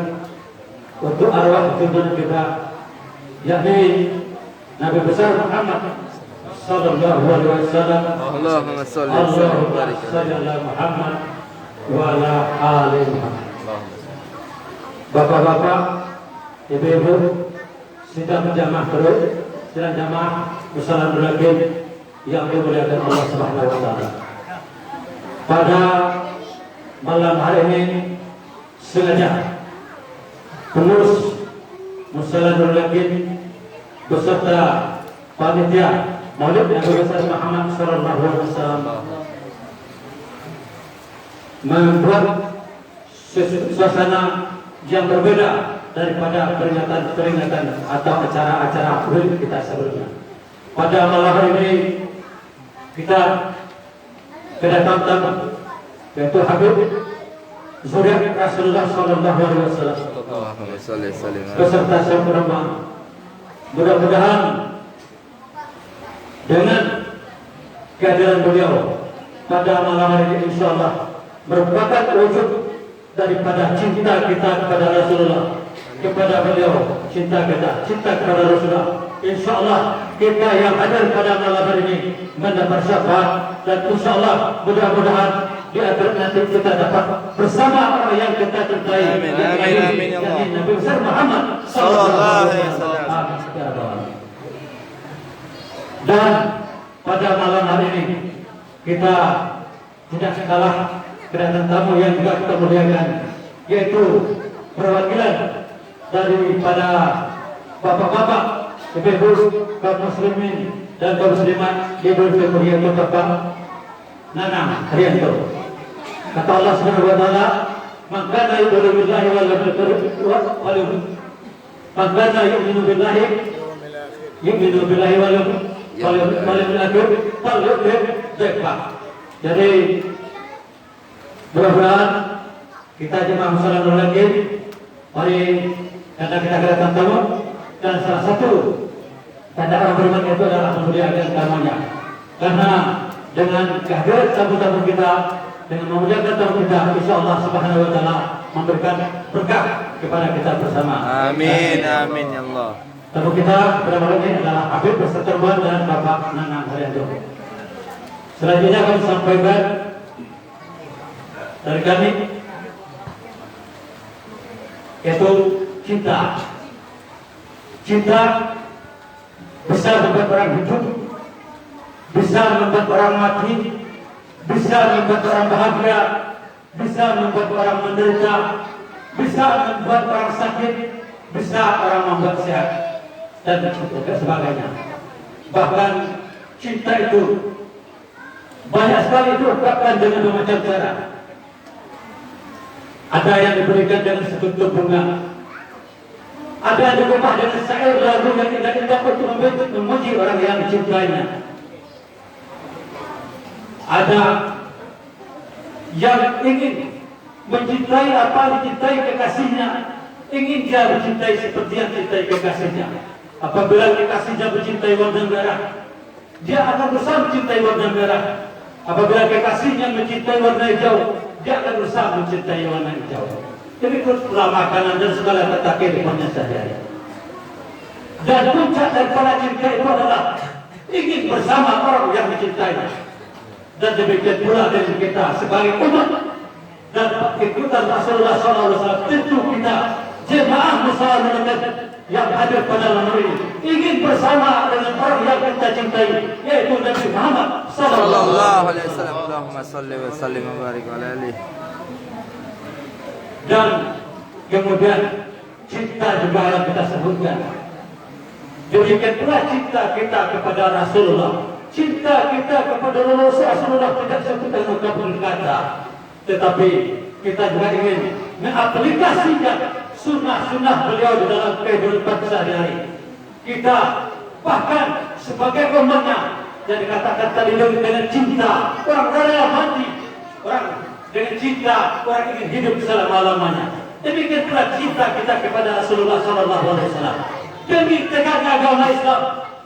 untuk arwah junjungan kita yakni Nabi besar Muhammad sallallahu alaihi wasallam. Allahumma shalli Allahumma shalli ala Muhammad wa ala ali Muhammad. Bapak-bapak, ibu-ibu, sidang jamaah terus, sidang jamaah Musalatul Yakin yang dimuliakan Allah Subhanahu wa taala. Pada malam hari ini sengaja pengurus Musalatul Yakin beserta panitia Maulid Nabi besar Muhammad sallallahu alaihi wasallam membuat suasana yang berbeda daripada peringatan atau acara-acara Maulid kita sebelumnya. Pada malam hari ini kita kedatangan tamu yaitu Habib Zuriat Rasulullah sallallahu alaihi wasallam Allahumma shalli sallim. beserta seluruh rombongan. Mudah-mudahan dengan kehadiran beliau pada malam hari ini insyaallah merupakan wujud daripada cinta kita kepada Rasulullah kepada beliau, cinta kepada Rasulullah. InsyaAllah kita yang hadir pada malam hari ini mendapat syafaat, dan insyaAllah mudah-mudahan di akhirat nanti kita dapat bersama orang yang kita cintai. Amin, amin, amin, ya Allah. Nabi besar Muhammad Sallallahu alaihi wasallam. Dan pada malam hari ini kita tidak kalah kedatangan tamu yang juga kita muliakan, yaitu perwakilan daripada bapak-bapak, ibu-ibu, kaum muslimin dan kaum muslimat di Ibu Yaitu Bapak Nanang Haryanto. Kata Allah Subhanahu wa taala, "Man kana yu'minu billahi wal yawmil akhir falyukrim dzikra." Jadi mudah-mudahan kita jemaah muslimin lagi mari, karena kita kedatangan tamu, dan salah satu tanda orang beriman itu adalah memuliakan tamunya. Karena dengan kehadiran tamu-tamu kita, dengan memuliakan tamu kita, insya Allah Subhanahu wa taala memberikan berkah kepada kita bersama. Amin, amin ya Allah. Tamu kita pada malam ini adalah Habib beserta Tuan dan Bapak Nanang Haryanto. Selanjutnya kami sampaikan dari kami, yaitu cinta. Cinta bisa membuat orang hidup, bisa membuat orang mati, bisa membuat orang bahagia, bisa membuat orang menderita, bisa membuat orang sakit, bisa orang membuat sehat, dan sebagainya. Bahkan cinta itu banyak sekali diungkapkan dengan bermacam cara. Ada yang diberikan dengan setutup bunga, ada yang diubah dengan syair lagu yang indah-indah untuk memuji orang yang dicintainya. Ada yang ingin mencintai apa dicintai kekasihnya, ingin dia mencintai seperti yang dicintai kekasihnya. Apabila kekasihnya mencintai warna merah, dia akan berusaha mencintai warna merah. Apabila kekasihnya mencintai warna hijau, dia akan berusaha mencintai warna hijau. Ikutlah makanan dan segala tata kehidupannya sehari-hari. Dan puncak daripada cinta itu adalah ingin bersama orang yang dicintainya. Dan demikian pula dari kita sebagai umat dan ikutan Rasulullah SAW, tentu kita jemaah muslimin yang hadir pada malam ini ingin bersama dengan orang yang kita cintai, yaitu Nabi Muhammad Sallallahu alaihi wasallam. Allahumma salli wa sallim wa barik ala alihi. Dan kemudian cinta juga yang kita sebutkan. Demikian pula cinta kita kepada Rasulullah, cinta kita kepada Rasulullah tidak sekedar mengungkapkan kata, tetapi kita juga ingin mengaplikasikan sunnah-sunnah beliau di dalam kehidupan sehari-hari. Kita bahkan sebagai umatnya yang dikatakan tadi dengan cinta orang rela mati, orang dengan cinta orang ingin hidup selama-lamanya. Demikian pula cinta kita kepada Rasulullah SAW. Demi tegaknya agama Islam,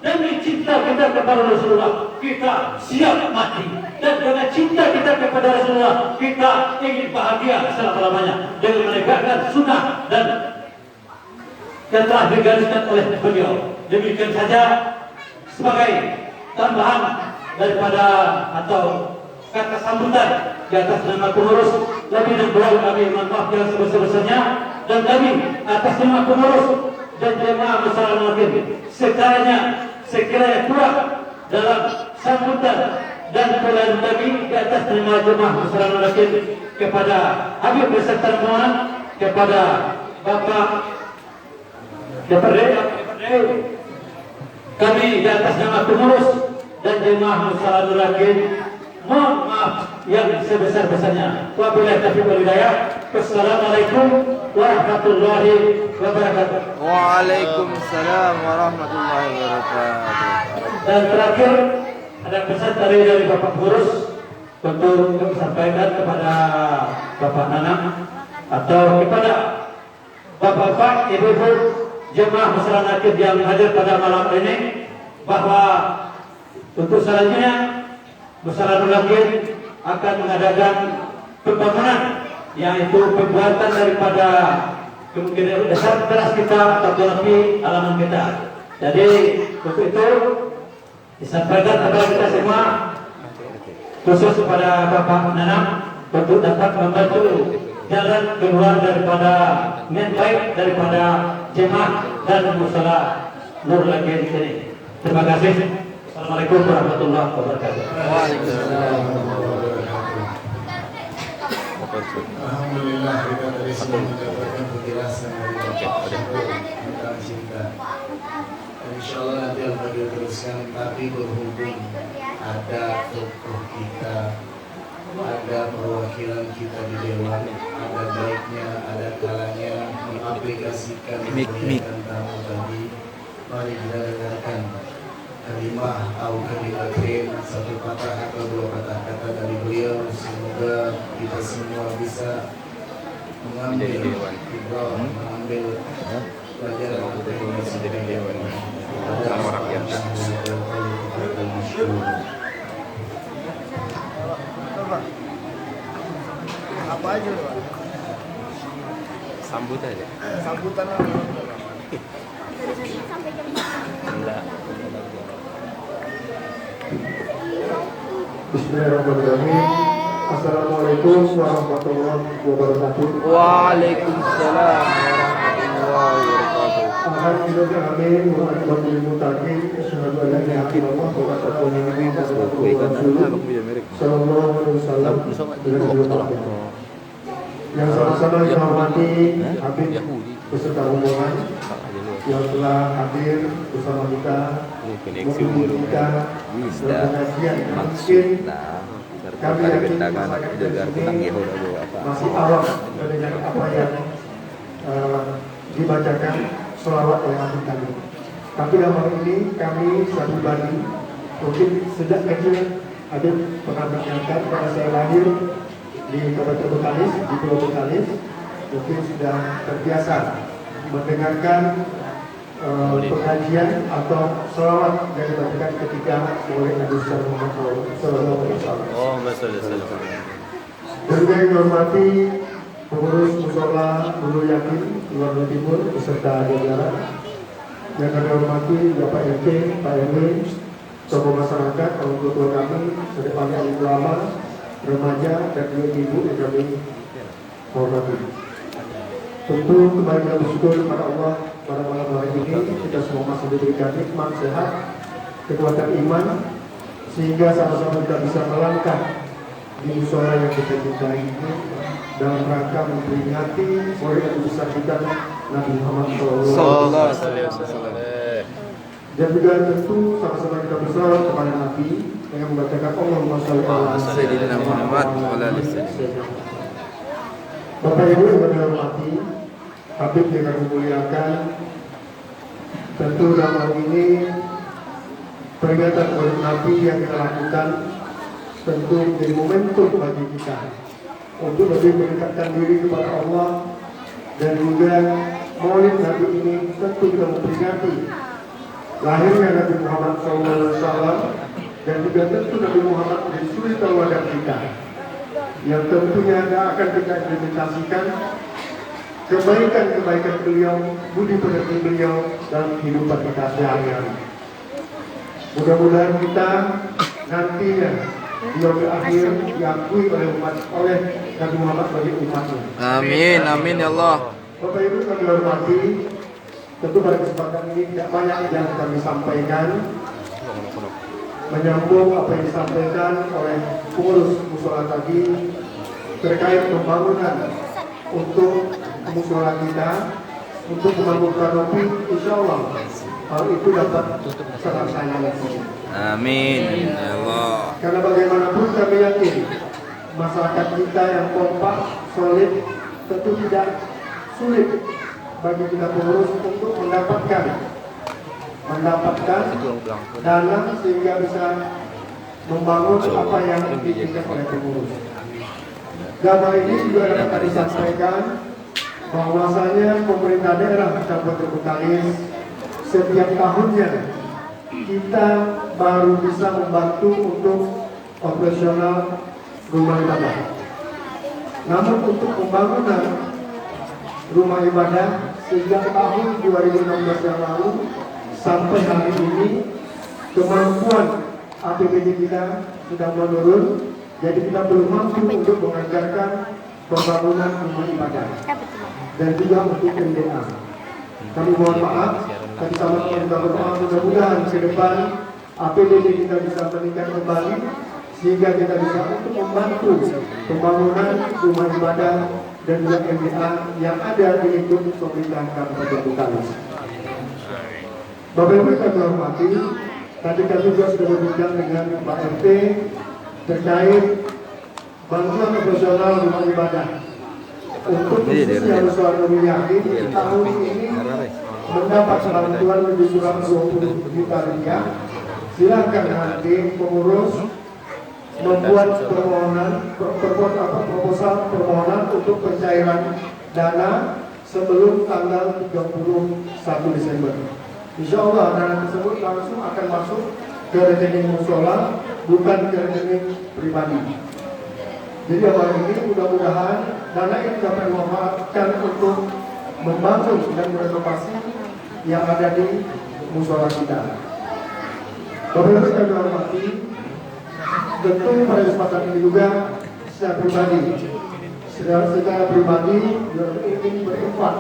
demi cinta kita kepada Rasulullah, kita siap mati. Dan dengan cinta kita kepada Rasulullah, kita ingin bahagia selama-lamanya dengan menegakkan sunnah dan yang telah digariskan oleh beliau. Demikian saja sebagai tambahan daripada atau kata sambutan di atas nama pengurus. Lebih dan kurang kami mohon maaf yang sebesar-besarnya, dan kami atas nama pengurus dan jemaah muslimin sekiranya kurang dalam sambutan dan pelayan kami di atas nama jemaah muslimin kepada Habib beserta rombongan, kepada Bapak DPRD, kami di atas nama pengurus dan jemaah muslimin mohon maaf yang sebesar-besarnya. Wabillahi taufiq wal hidayah. Wassalamualaikum warahmatullahi wabarakatuh. Waalaikumsalam warahmatullahi wabarakatuh. Dan terakhir ada pesan dari Bapak Pengurus untuk disampaikan kepada Bapak Nanang atau kepada Bapak-bapak, Ibu-ibu jemaah muslimin yang hadir pada malam ini, bahwa untuk selanjutnya Musyawarah Lagi akan mengadakan pembangunan, yaitu pembuatan daripada kemungkinan besar beras kita atau terapi halaman kita. Jadi untuk itu disampaikan kepada kita semua, khusus kepada Bapak Nanang, untuk dapat membantu jalan keluar daripada niat baik daripada jemaah dan musala Nur lagi di sini. Terima kasih. Assalamualaikum warahmatullahi wabarakatuh. Alhamdulillah kita dari sini mendapatkan penjelasan tentang cinta. Insyaallah nanti Al-Fadil teruskan, tapi berhubung ada tokoh kita, ada perwakilan kita di dewan, ada baiknya, ada kalanya mengaplikasikan kegiatan tamu tadi. Mari kita dengarkan kalimah atau kalimatin, satu patah atau dua patah kata dari beliau. Semoga kita semua bisa mengambil ibrah, mengambil pelajaran apa yang bisa jadi dewan. Sama rakyat. Apa aja Pak? Sambut aja. Sambutan Enggak. Bismillahirrahmanirrahim. Assalamualaikum warahmatullahi wabarakatuh. Waalaikumsalam warahmatullahi wabarakatuh. Alhamdulillah amin wa akbarul mutaqin asyhadu an la ilaha illallah wa asyhadu anna muhammadan rasulullah sallallahu alaihi wasallam. Yang sama-sama dihormati Habib beserta rombongan yang telah hadir bersama kita memimpin kita dalam pengajian. Mungkin kami yakin masih awam dengan apa yang dibacakan selawat oleh Habib kami. Tapi dalam hal ini kami satu pribadi mungkin sejak kecil Habib pernah mengingatkan pada saya lahir di Kabupaten Betalis, di Pulau Betalis, mungkin sudah terbiasa mendengarkan pengajian atau selawat yang dibacakan ketika oleh Nabi Muhammad SAW. Oh, betul. Dan juga dihormati pengurus musola Nurul Yakin Luar Timur beserta jajaran. Yang kami hormati Bapak RT, Pak RW, tokoh masyarakat, orang tua kami, sedepannya ulama, remaja dan juga ibu yang kami hormati. Tentu kebahagiaan bersyukur kepada Allah pada malam hari ini kita semua masih diberikan nikmat sehat, kekuatan iman, sehingga sama-sama kita bisa melangkah di musola yang kita cintai ini dalam rangka memperingati hari besar kita Nabi Muhammad SAW. Dan juga tentu sama-sama kita bersalawat kepada Nabi dengan membacakan Allahumma sholli ala sayyidina Muhammad wa ala alihi wasallam. Bapak Ibu yang kami hormati, Habib yang kami muliakan, tentu dalam hal ini peringatan Maulid Nabi yang kita lakukan tentu menjadi momentum bagi kita untuk lebih mendekatkan diri kepada Allah, dan juga Maulid Nabi ini tentu kita memperingati lahirnya Nabi Muhammad SAW, dan juga tentu Nabi Muhammad menjadi suri tauladan kita yang tentunya akan kita implementasikan kebaikan-kebaikan beliau, budi pekerti beliau dalam kehidupan kita sehari-hari. Mudah-mudahan kita nantinya di akhir diakui oleh Nabi Muhammad sebagai umatnya. Amin, amin ya Allah. Bapak Ibu kami hormati, tentu pada kesempatan ini tidak banyak yang kami sampaikan, menyambung apa yang disampaikan oleh pengurus musola tadi terkait pembangunan untuk musola kita, untuk membangun kanopi. Insya Allah hal itu dapat terlaksana. Amin ya Allah. Karena bagaimanapun kami yakin masyarakat kita yang kompak, solid, tentu tidak sulit bagi kita pengurus untuk mendapatkan dana sehingga bisa membangun apa yang diinginkan oleh pengurus. Dalam ini juga dapat disampaikan bahwasanya pemerintah daerah Kabupaten Betalis setiap tahunnya kita baru bisa membantu untuk operasional rumah ibadah. Namun untuk pembangunan rumah ibadah sejak tahun 2016 yang lalu sampai hari ini kemampuan APBD kita sudah menurun, jadi kita belum mampu untuk menganggarkan pembangunan rumah ibadah dan juga untuk MDA. Kami mohon maaf, kami sama-sama berdoa mudah-mudahan ke depan APBD kita bisa meningkat kembali sehingga kita bisa untuk membantu pembangunan rumah ibadah dan juga MDA yang ada di lingkup pemerintahan Kabupaten Betawi. Bapak Ibu yang kami hormati, tadi kami juga sudah berbincang dengan Pak RT terkait bantuan operasional rumah ibadah. Untuk khususnya Musyola Nurul Yakin tahun ini mendapat bantuan lebih kurang 20 juta rupiah. Silakan nanti pengurus membuat proposal permohonan untuk pencairan dana sebelum tanggal 31 Desember. Insya Allah dana tersebut langsung akan masuk ke rekening musyola, bukan ke rekening pribadi. Jadi awal ini mudah-mudahan dana ini dapat dimanfaatkan untuk membangun dan merenovasi yang ada di musyola kita. Bapak Ibu kami hormati, tentu pada kesempatan ini juga secara pribadi ingin berinfak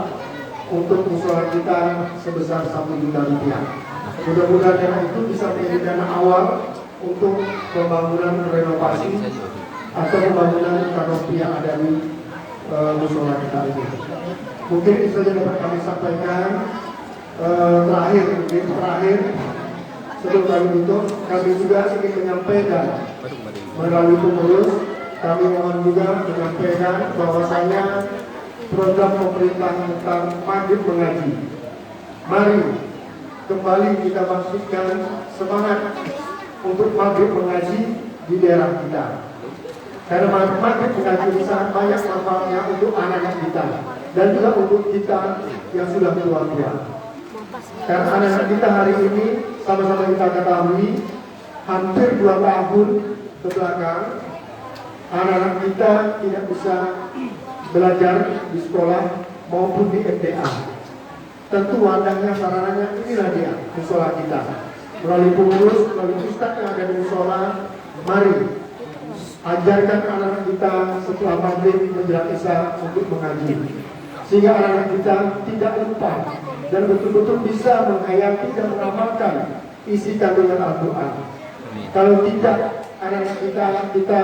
untuk musyola kita sebesar 1 juta rupiah. Mudah-mudahan dana itu bisa menjadi dana awal untuk pembangunan renovasi atau pembangunan kanopi yang ada di musyola kita ini. Mungkin itu saja dapat kami sampaikan. Terakhir sebelum kami tutup, kami juga ingin menyampaikan melalui pengurus, kami mohon juga menyampaikan bahwasanya program pemerintah tentang maghrib mengaji. Mari kembali kita bangkitkan semangat untuk maghrib mengaji di daerah kita. Karena maghrib mengaji ini sangat banyak manfaatnya untuk anak-anak kita dan juga untuk kita yang sudah tua-tua. Karena anak-anak kita hari ini sama-sama kita ketahui hampir 2 tahun ke belakang anak-anak kita tidak bisa belajar di sekolah maupun di MTA. Tentu wadahnya, sarananya inilah dia musyola kita. Melalui pengurus, melalui ustadz yang ada di musyola, mari ajarkan anak-anak kita setelah maghrib menjelang isya untuk mengaji, sehingga anak-anak kita tidak lupa dan betul-betul bisa menghayati dan mengamalkan isi kandungan Al-Quran. Kalau tidak, anak-anak kita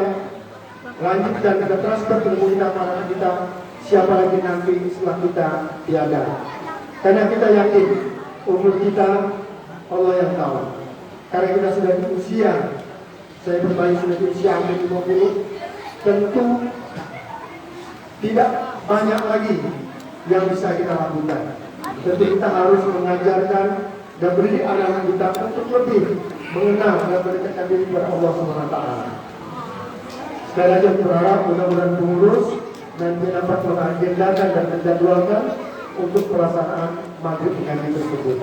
lanjutkan kita transfer ilmu kita kepada anak kita, siapa lagi nanti setelah kita tiada. Karena kita yakin umur kita Allah yang tahu. Karena kita sudah di usia, saya berbagi sudah di usia hampir 50, tentu tidak banyak lagi yang bisa kita lakukan. Tentu kita harus mengajarkan dan beri anak-anak kita untuk lebih mengenal dan mendekatkan diri kepada Allah SWT. Sekali lagi berharap mudah-mudahan pengurus nanti dapat mengagendakan dan menjadwalkan untuk pelaksanaan maghrib mengaji tersebut.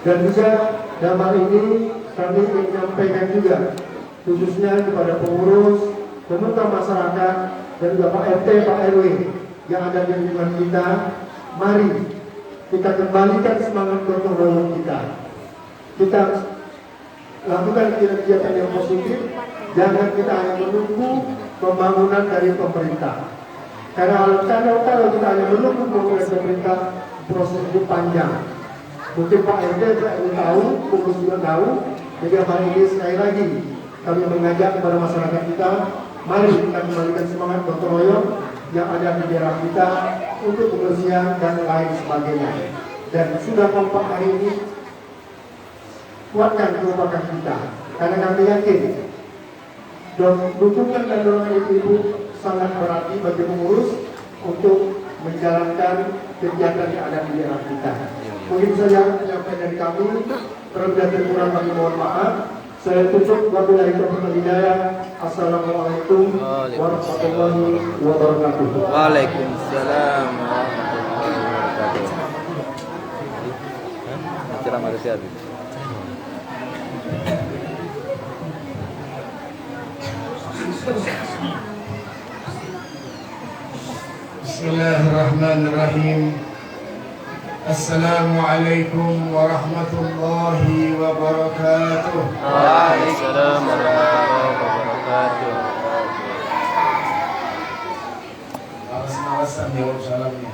Dan juga dalam hal ini kami ingin menyampaikan juga khususnya kepada pengurus, pemuka masyarakat dan juga Pak RT, Pak RW yang ada di lingkungan kita, mari kita kembalikan semangat gotong royong kita. Kita lakukan kegiatan yang positif, jangan kita hanya menunggu pembangunan dari pemerintah. Karena kalau kita hanya menunggu pembangunan dari pemerintah, proses itu panjang. Mungkin Pak RT tidak tahu, pengurus juga tahu. Jadi hari ini sekali lagi kami mengajak kepada masyarakat kita, mari kita kembalikan semangat gotong royong yang ada di daerah kita untuk kebersihan dan lain sebagainya. Dan sudah kompak hari ini, kuatkan kekompakan kita. Karena kami yakin dukungan dan dorongan ibu-ibu sangat berarti bagi pengurus untuk menjalankan kegiatan yang ada di daerah kita. Mungkin saja penyampaian dari kami, terlebih dan kurang kami mohon maaf. Saya tutup wabillahi taufiq wal hidayah. Assalamualaikum warahmatullahi wabarakatuh. Waalaikumsalam warahmatullahi wabarakatuh. Ceramah siapa? Bismillahirrahmanirrahim. Assalamualaikum warahmatullahi wabarakatuh. Waalaikumsalam warahmatullahi wabarakatuh. Males-malesan jawab salamnya.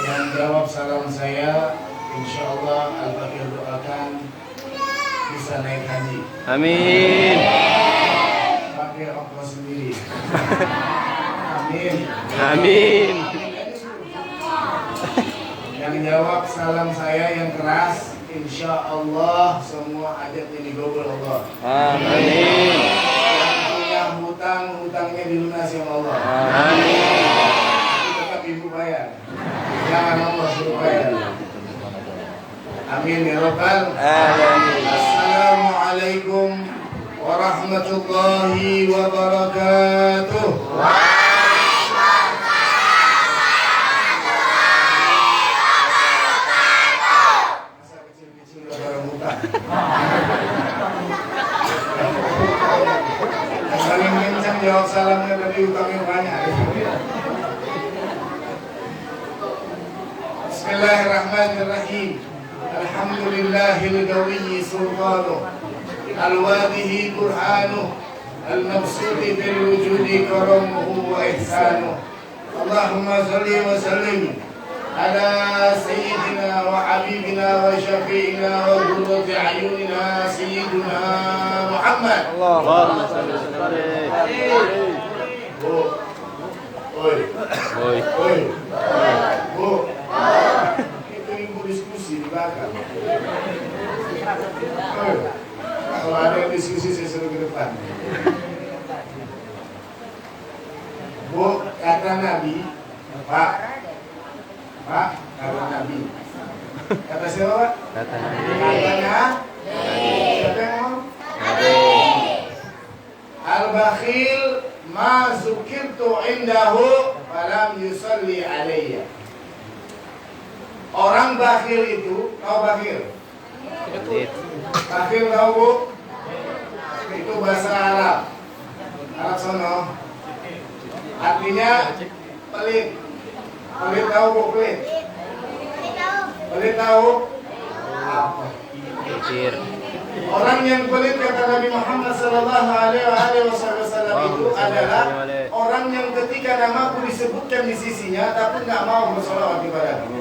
Yang jawab salam saya, insya Allah Al-Bakir doakan bisa naik haji. Amin. Pakai ongkos sendiri. Amin. Amin. Yang jawab salam saya yang keras, insya Allah semua hajatnya digobol Allah. Amin. Yang punya hutang, hutangnya dilunasi sama Allah. Amin. Tapi tetap ibu bayar. Jangan Allah suruh bayar. Amin ya Rabbal Alamin. Assalamualaikum warahmatullahi wabarakatuh. Masa kecil-kecil udah barang hutang. Yang paling kencang jawab salamnya tadi hutangnya banyak. Bismillahirrahmanirrahim. Alhamdulillahil qawiyyi sultanuh, al-wadihi burhanuh, al-mabsudi bil wujudi karamuhu wa ihsanuh. Allahumma salli wa sallim ala sayyidina wa habibina wa syafi'ina wa qurrati a'yunina sayyidina Muhammad. Allahumma shalli wa sallim. Oi. Oi. Oi. Bu. Itu ibu diskusi di belakang. Oi. Kalau ada yang diskusi saya suruh ke depan. Bu, kata Nabi, Pak, kata Nabi. Kata siapa, Pak? Kata Nabi. Katanya, siapa yang ngomong? Al-bakhil ma zukirtu indahu falam yusalli alayya. Orang bakhil itu, tahu bakhil? Bakhil tahu Bu? Itu bahasa Arab. Arab sono. Artinya pelit. Pelit tahu Bu, pelit? Pelit tahu? Apa? Pikir. Orang yang pelit kata Nabi Muhammad sallallahu alaihi wasallam itu adalah orang yang ketika namaku disebutkan di sisinya tapi nggak mau bersolawat kepada-Ku.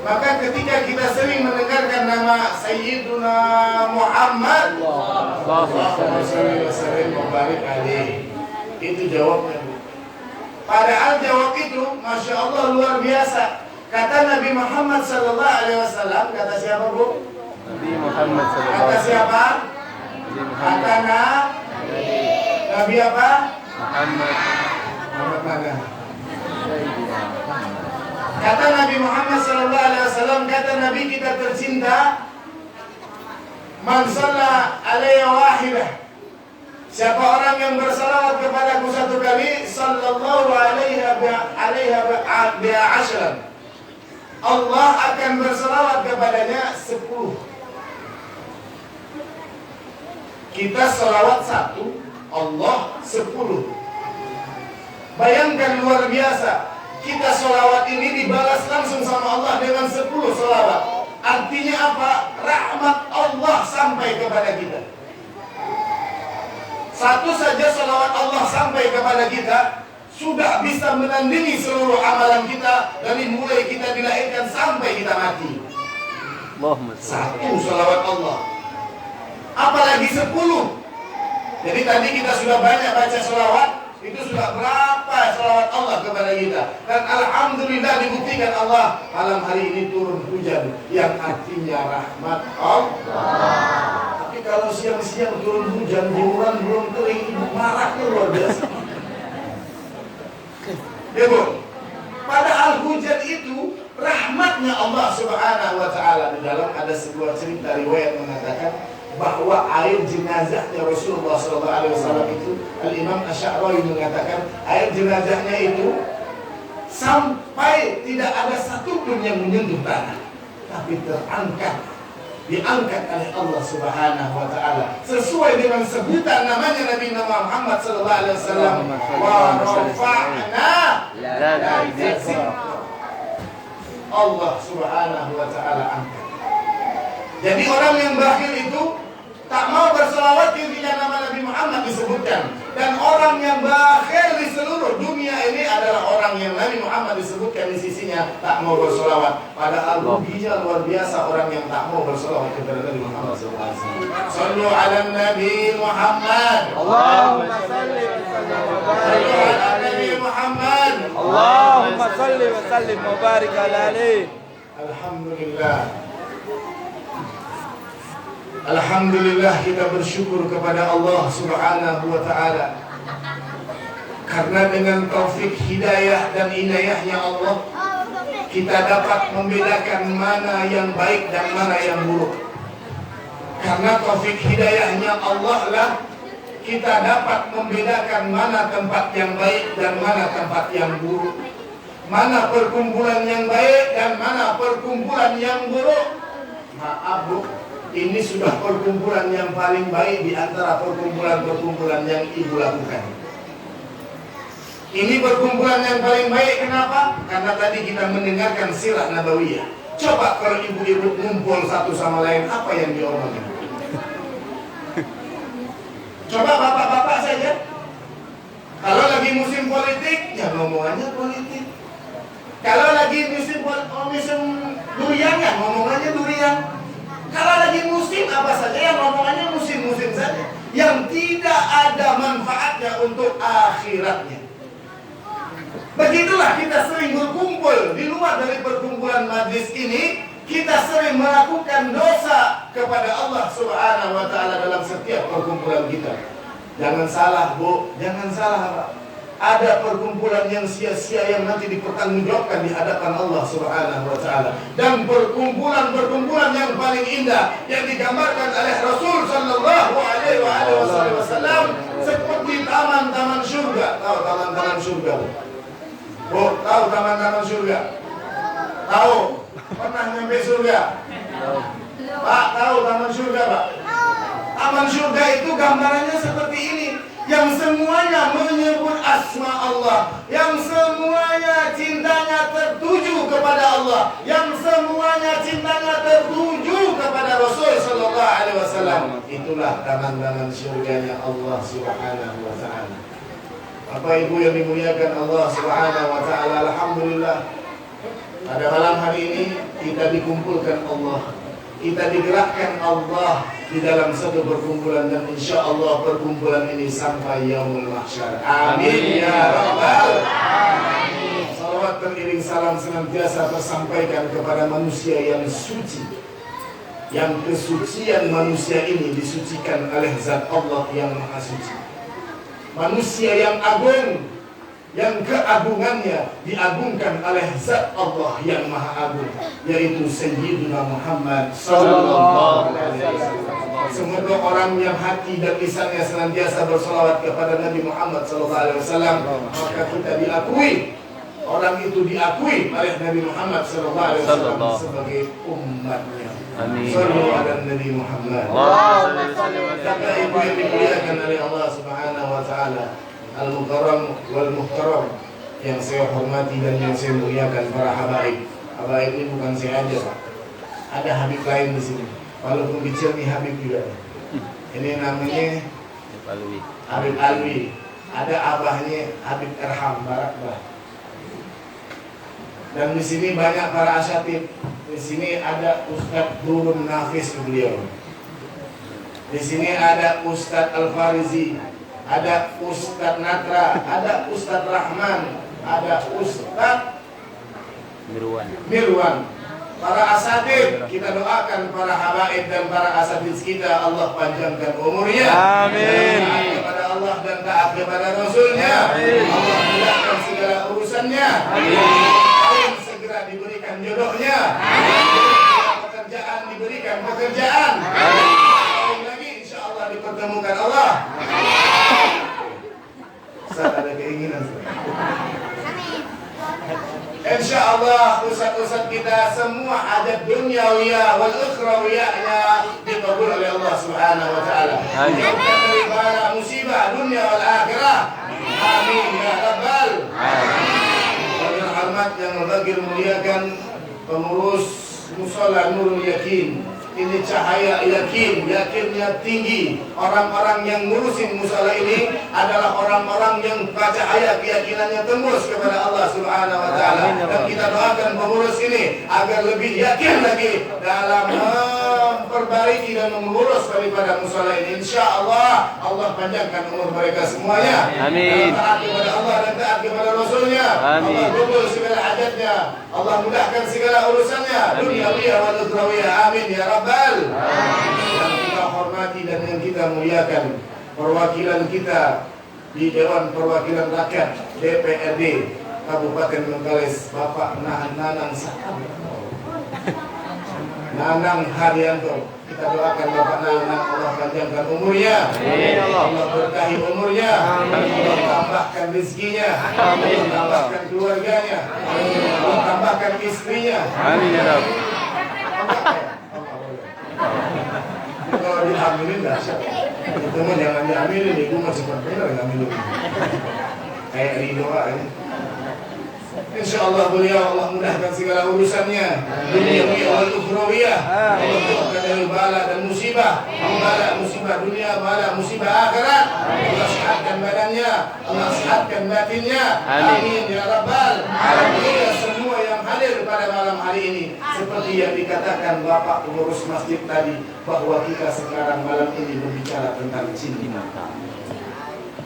Maka ketika kita sering mendengarkan nama Sayyiduna Muhammad, Allahumma shalli wa sallim wa barik alaihi, itu jawabnya. Padahal jawab itu, masya Allah luar biasa. Kata Nabi Muhammad sallallahu alaihi wasallam, kata siapa Bu? Nabi Muhammad sallallahu Kata alaihi siapa? wasallam. Kata Nabi apa? Muhammad. Muhammad mana? Kata Nabi Muhammad sallallahu alaihi wasallam, kata Nabi kita tercinta, man shalla alaihi wahidah. Siapa orang yang bersalawat kepadaku satu kali, sallallahu alaihi bi'a ashran. Allah akan bersalawat kepadanya 10. Kita salawat 1, Allah 10. Bayangkan luar biasa. Kita salawat ini dibalas langsung sama Allah dengan 10 salawat. Artinya apa? Rahmat Allah sampai kepada kita. Satu saja salawat Allah sampai kepada kita sudah bisa menandingi seluruh amalan kita dari mulai kita dilahirkan sampai kita mati. Satu salawat Allah, apalagi 10. Jadi tadi kita sudah banyak baca salawat, itu sudah berapa salawat Allah kepada kita. Dan alhamdulillah dibuktikan Allah malam hari ini turun hujan yang artinya rahmat Allah. Tapi kalau siang-siang turun hujan, jemuran belum kering, ibu marahnya luar biasa. Ya Bu, padahal hujan itu rahmatnya Allah Subhanahu wa Ta'ala. Di dalam ada sebuah cerita riwayat mengatakan bahwa air jenazahnya Rasulullah SAW itu, Al-Imam Asy'ari mengatakan air jenazahnya itu sampai tidak ada satupun yang menyentuh tanah, tapi terangkat diangkat oleh Allah Subhanahu wa taala sesuai dengan sebutan namanya Nabi Muhammad sallallahu alaihi wasallam, wa rafa'na laka. Allah Subhanahu wa taala angkat. Jadi orang yang bakhil itu tak mau berselawat ketika nama Nabi Muhammad disebutkan. Dan orang yang bakhil di seluruh dunia ini adalah orang yang Nabi Muhammad disebutkan di sisinya tak mau berselawat. Padahal ruginya luar biasa orang yang tak mau berselawat kepada Nabi Muhammad SAW. Sallu ala Nabi Muhammad. Allahumma salli wa sallim wa barik ala Nabi Muhammad. Allahumma salli wa sallim wa barik alaihi. Alhamdulillah. Alhamdulillah, kita bersyukur kepada Allah Subhanahu wa taala. Karena dengan taufik hidayah dan inayahnya Allah, kita dapat membedakan mana yang baik dan mana yang buruk. Karena taufik hidayahnya Allah lah kita dapat membedakan mana tempat yang baik dan mana tempat yang buruk. Mana perkumpulan yang baik dan mana perkumpulan yang buruk. Maaf Bu, ini sudah perkumpulan yang paling baik di antara perkumpulan-perkumpulan yang Ibu lakukan. Ini perkumpulan yang paling baik, kenapa? Karena tadi kita mendengarkan sirah nabawiyah. Coba kalau ibu-ibu ngumpul satu sama lain, apa yang diomongin? Coba bapak-bapak saja. Kalau lagi musim politik, ya ngomongannya politik. Kalau lagi musim durian, ya ngomongannya durian. Kalau lagi musim apa saja, yang ngomongannya musim-musim saja, yang tidak ada manfaatnya untuk akhiratnya. Begitulah kita sering berkumpul di luar dari perkumpulan majlis ini. Kita sering melakukan dosa kepada Allah Subhanahu wa taala dalam setiap perkumpulan kita. Jangan salah Bu, jangan salah Pak. Ada perkumpulan yang sia-sia yang nanti dipertanggungjawabkan di hadapan Allah Subhanahu wa taala. Dan perkumpulan-perkumpulan yang paling indah yang digambarkan oleh Rasul sallallahu alaihi wasallam seperti taman-taman surga. Tahu taman-taman surga? Bu, tahu taman-taman surga? Tahu? Pernah nyampe surga? Pak, tahu taman surga, Pak? Taman surga itu gambarannya seperti ini, yang semuanya menyebut asma Allah, yang semuanya cintanya tertuju kepada Allah, yang semuanya cintanya tertuju kepada Rasul sallallahu alaihi wasallam. Itulah taman-taman surganya Allah Subhanahu wa taala. Bapak Ibu yang dimuliakan Allah Subhanahu wa taala, alhamdulillah pada malam hari ini kita dikumpulkan Allah, kita digerakkan Allah di dalam satu perkumpulan, dan insya Allah perkumpulan ini sampai yaumul mahsyar. Amin ya rabbal alamin. Salawat teriring salam senantiasa tersampaikan kepada manusia yang suci, yang kesucian manusia ini disucikan oleh Zat Allah yang Maha Suci. Manusia yang agung, yang keagungannya diagungkan oleh Zat Allah yang Maha Agung, yaitu Sayyidina Muhammad sallallahu alaihi wasallam. Semoga orang yang hati dan lisannya senantiasa bersolawat kepada Nabi Muhammad sallallahu alaihi wasallam, maka kita diakui, orang itu diakui oleh Nabi Muhammad sallallahu alaihi wasallam sebagai umatnya. Amin. Sallu ala Nabi Muhammad. Bapak Ibu yang dimuliakan oleh Allah Subhanahu wa taala, Al-Mukarram wal Muhtaram, yang saya hormati dan yang saya muliakan para habaib. Habaib ini bukan saya aja, Pak. Ada habib lain di sini. Walaupun kecil nih habib juga. Ini namanya Habib Alwi. Ada abahnya Habib Erham Barakbah. Dan di sini banyak para asyatid. Di sini ada Ustadz Durun Nafis beliau. Di sini ada Ustadz Al-Farizi, ada Ustadz Natra, ada Ustadz Rahman, ada Ustadz Mirwan. Para asatid, kita doakan para habaib dan para asatid kita, Allah panjangkan umurnya. Amin. Taat kepada Allah dan taat kepada Rasulnya. Allah mudahkan segala urusannya. Amin. Segera diberikan jodohnya. Pekerjaan diberikan pekerjaan. Lagi insya Allah dipertemukan Allah. Saya ada keinginan. Insya Allah ustaz-ustaz kita daripada semua hajat dunyawiyah wal ukhrawiyahnya dikabul oleh Allah Subhanahu wa taala. Dijauhkan daripada musibah dunia wal akhirah. Amin ya rabbal alamin. Dengan hormat yang bagi muliakan pengurus Mushola Nurul Yakin. Ini cahaya yakin, yakinnya tinggi. Orang-orang yang ngurusin mushola ini adalah orang-orang yang cahaya keyakinannya tembus kepada Allah Subhanahu wa taala. Dan kita doakan pengurus ini agar lebih yakin lagi dalam memperbaiki dan mengurus daripada mushola ini. Insya-Allah Allah panjangkan umur mereka semuanya. Amin. Taat kepada Allah dan taat kepada Rasulnya. Amin. Allah kabul segala hajatnya. Allah mudahkan segala urusannya. Dunyawiyah wal ukhrawiyah. Amin ya rabbal. Yang kita hormati dan yang kita muliakan, perwakilan kita di Dewan Perwakilan Rakyat DPRD Kabupaten Bengkalis, Bapak Nanang Haryanto. Kita doakan Bapak Nanang, Allah panjangkan umurnya. Amin Allah. Allah berkahi umurnya. Allah tambahkan rezekinya. Allah tambahkan keluarganya. Allah tambahkan istrinya. Amin ya Rabb. Kalau diambilin dahsyat. Itu mah jangan diambilin, ibu mah cepat bener ngambilin. Kayak Ridho ini. Insyaallah beliau Allah mudahkan segala urusannya. Dunia wal ukhrawiyah. Allah jauhkan dari bala dan musibah. Bala musibah dunia, bala musibah akhirat. Allah sehatkan badannya, Allah sehatkan batinnya. Amin ya rabbal alamin. Semua yang hadir pada malam hari ini, seperti yang dikatakan Bapak pengurus masjid tadi, bahwa kita sekarang malam ini berbicara tentang cinta.